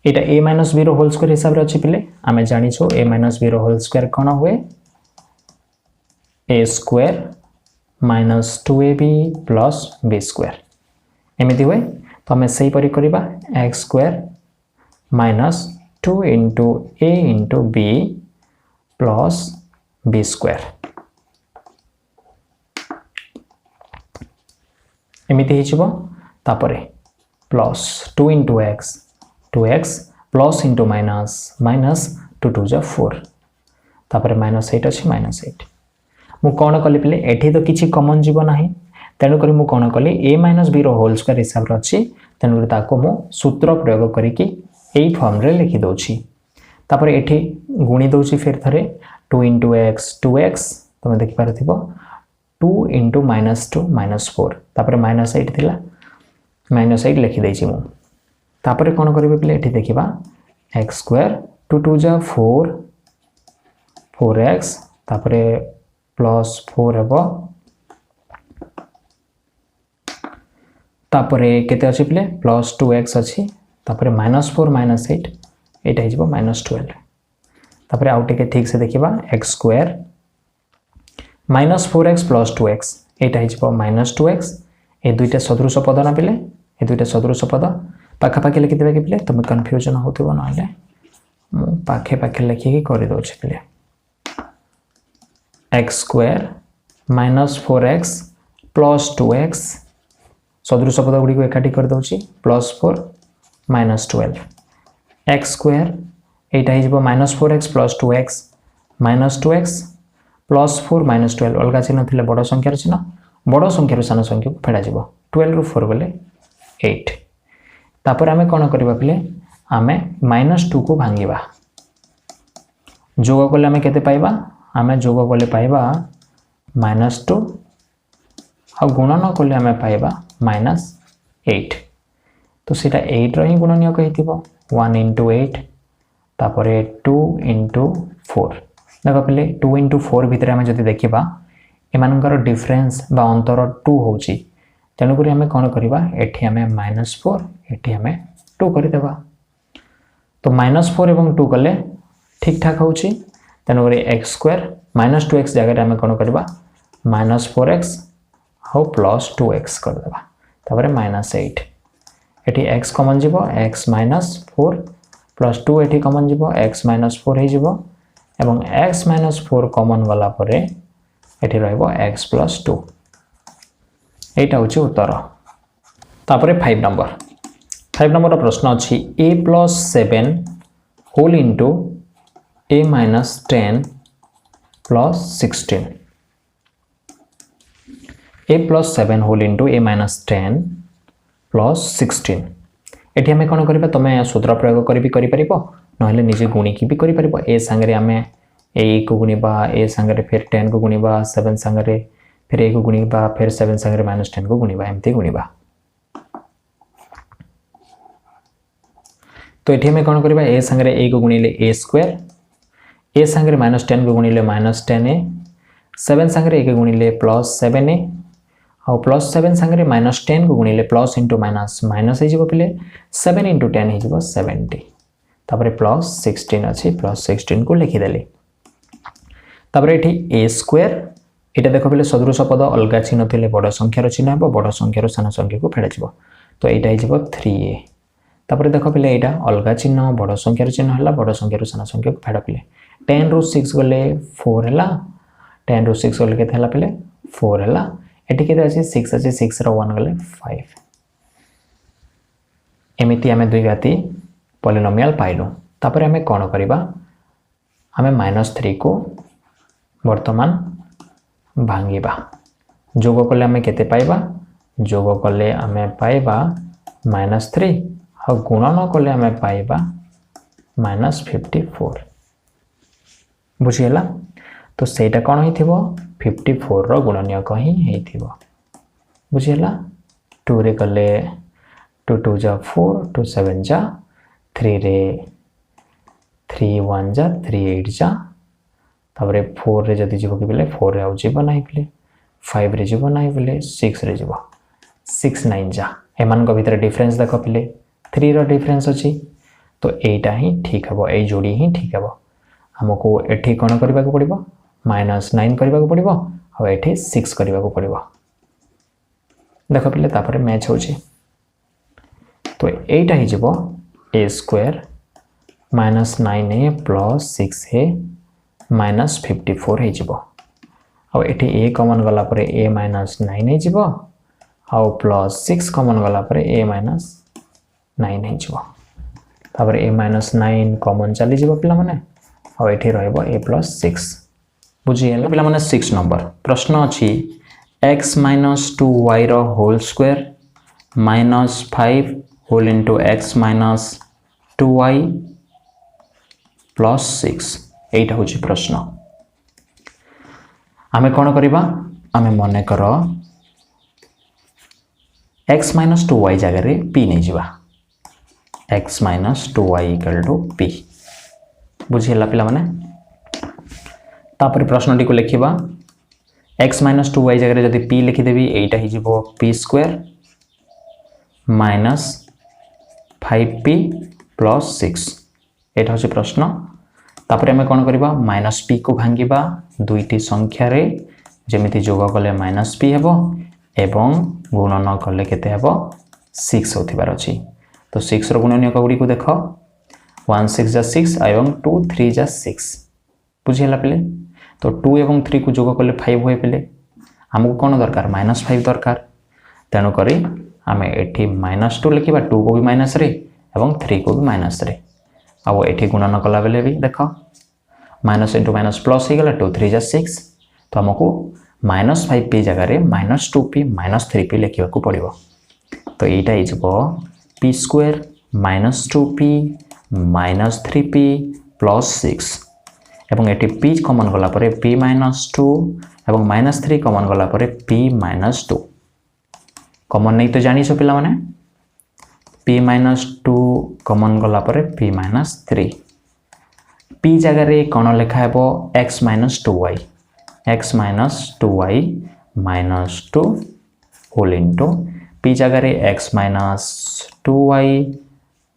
एटा a माइनस b रो होल स्क्वायर हिसाब रे अछि पिले आमे जानि छो a माइनस b रो होल स्क्वायर कोन हुए a square minus 2ab plus b square एमिति हुए। तो हमें सही परि करिबा x square minus 2 into a into b plus b square एमिति ही छिबो। तापरे plus 2 into x 2x plus into minus minus 2 2 जा 4 तापरे माइनस 8 अछि माइनस 8 मु कोन कली पिले एठी तो किछि कॉमन जीव नाही तेनु करी मु कोन कली a माइनस b रो होल स्क्वायर हिसाब रे अछि तेनु करी ताको मु सूत्र प्रयोग करी कि एई फॉर्म रे लिखि दोछि। तापरे एठी गुणी दोछि फिर थरे 2 इंटू x 2x तमे देखि पारथिबो 2 इंटू माइनस 2 माइनस 4 तापरे माइनस 8 थिला माइनस 8 लिखि दैछि मु। तापरे कोन करबे पिले एठी देखिबा x स्क्वायर 2 2 जा 4 4x तापरे प्लस 4 हेबो तापरे केते अछि पिले प्लस 2x अछि तापरे माइनस 4 माइनस 8 एटा हे जिवो माइनस 12 तापरे आउटे के ठीक से देखिबा x square minus 4x plus 2x एटा हे जिवो माइनस 2x ए दुईटा सदृश पद ना पिले ए दुईटा सदृश पद पाखा पाखे लिखि देबे के पिले तुम कंफ्यूजन होतबो नले मु पाखे पाखे लिखि के करि दो छी पिले x square minus 4x plus 2x सदृश पद गुडी को एकाठी कर दोछि प्लस 4 माइनस 12 x स्क्वायर एटा हिजबो minus 4x plus 2x minus 2x plus 4 minus 12 अलगा चिन्ह थिले बड़ संख्यार चिन्ह बड़ संख्यार सान संख्या को फेडा जिवो 12 रु 4 गले 8 तापर आमे कोन करबा पिले आमे माइनस 2 को भांगीबा जोग कले आमे केते पाइबा आमे जोग कले पाइबा -2 आ गुणन कले आमे पाइबा -8 तो सीटा 8 रो ही गुणनीय कहिथिबो 1 * 8 तापरे 2 * 4 देखो पहले 2 * 4 भितर आमे जति देखिबा एमानकर डिफरेंस बा अंतर 2 होची तेनु करी आमे कोन करबा एठी आमे -4 एठी आमे 2 करि देबा तो -4 एवं 2 कले ठीक ठाक होची तेनु करी x² -2x जगह आमे कोन करबा -4x हो +2x कर देबा तापरे -8 एठी x कॉमन जीवो x -4 +2 एठी कॉमन जीवो x -4 हे जीवो एवं x -4 कॉमन गला परे एठी रहइबो x + 2 एटा होची उत्तर तापरे 5 नंबर प्रश्न अछि a + 7 whole into a - 10 + 16 a + 7 whole into a - 10 + 16 एठी हमें कोन करबा तमे सूत्र प्रयोग करि परिबो नहले निजे गुणी की भी करि परिबो a संगे हमें a को गुणीबा a संगे फिर 10 को गुणीबा 7 संगे फिर a को गुणीबा फिर 7 संगे -10 को गुणीबा एमती गुणीबा तो एठी हमें कोन करबा a संगे a को गुणीले a² a संगे -10 को गुणीले -10a 7 संगे a को गुणीले +7a और +7 संगे -10 को गुणीले प्लस इंटू माइनस हे जिवो पिले 7 * 10 हे जिवो 70 तापरे +16 अछि +16 को लिखि देली तापरे एठी a² एटा देखो पिले सदृश पद अलगा चिन्ह थिले बड़ संख्यार चिन्ह हेबो बड़ संख्यार साना संख्या को फेडा जिवो तो एटा हे जिवो 3a तापरे देखो पिले एटा अलगा चिन्ह बड़ संख्यार चिन्ह हला बड़ संख्यार साना संख्या को फेडा पिले 10 रो 6 गले 4 हला 10 रो 6 गले केते हला पिले 4 हला एटी केते अछि 6 अछि 6 रो 1 गले 5 एमिति हमें दुई घाती पॉलिनोमियल पाइलु तापर हमें कोन करिबा हमें -3 को वर्तमान भांगीबा जोग कले हमें केते पाइबा जोग कले हमें पाइबा -3 और गुणन कले हमें पाइबा -54 बुझियला तो सेटा कोन हिथिबो 54 रो गुणनीय कहीं हेथिबो बुझियला 2 रे कले 2 2 जा 4 2 7 जा 3 रे 3 1 जा 3 8 जा तबरे 4 रे जदी जीवो कि बेले 4 रे आउ जीवो नाही बेले 5 रे जीवो नाही बेले 6 रे जीवो 6 9 जा एमान को भीतर डिफरेंस देखो बेले 3 रो डिफरेंस अछि तो एटा ही ठीक हबो ए जोड़ी ही ठीक हबो हमको एठी कोन करबा को पड़िबो -9 करबा को पड़िबो और एठी 6 करबा को पड़िबो देखो पिले तापर मैच होची तो एटा ही जीवो a² -9a + 6a -54 हे जीवो और एठी a कॉमन गला परे a - 9 हे जीवो और +6 कॉमन गला परे a - 9 हे जीवो तापर a - 9 कॉमन चली जीवो पिला माने और एठी रहइबो a + 6 बुझियला पिला माने 6 नंबर प्रश्न अछि x - 2y रो whole square -5 whole into x - 2y + 6 एटा होची प्रश्न आमे कोन करिबा आमे मने करो x - 2y जगह रे p नै जिबा x - 2y = p बुझियला पिला माने तापर प्रश्न टी को लिखिबा x - 2y जगह रे जदी p लिखि देबी एटा ही जिवो p² - 5p + 6 एटा होची प्रश्न तापर हमें कोन करिबा -p को भांगीबा दुईटी संख्या रे जेमिति जोग कले -p हेबो एवं गुणन कले केते हेबो 6 होथिबार अछि तो 6 रो गुणनीय कगुडी को देखो 1 6 जा 6 एवं 2 3 जा 6 बुझियला पिले तो 2 एवं 3 को जोग कले 5 होय पिले हमको कोन दरकार -5 दरकार तेनु करी हमें एठी -2 लिखिबा 2 को भी माइनस रे एवं 3 को भी माइनस रे अब एठी गुणन कला बेले भी देखो माइनस इंटू माइनस प्लस ही गला 2 3 जा 6 तो हमको -5p जगह रे -2p -3p लिखिबा को पड़िबो तो एटा इजबो p² -2p -3p + 6 एवं एटी p कॉमन गला परे p माइनस 2 एवं माइनस 3 कॉमन गला परे p माइनस 2 कॉमन नहीं तो जानी छो पिला माने p माइनस 2 कॉमन गला परे p माइनस 3 p जगह रे कोन लिखा हेबो x minus 2y minus 2 whole into p जगह रे x माइनस 2y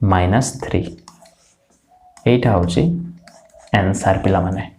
माइनस 3 एटा होची आंसर पिला माने।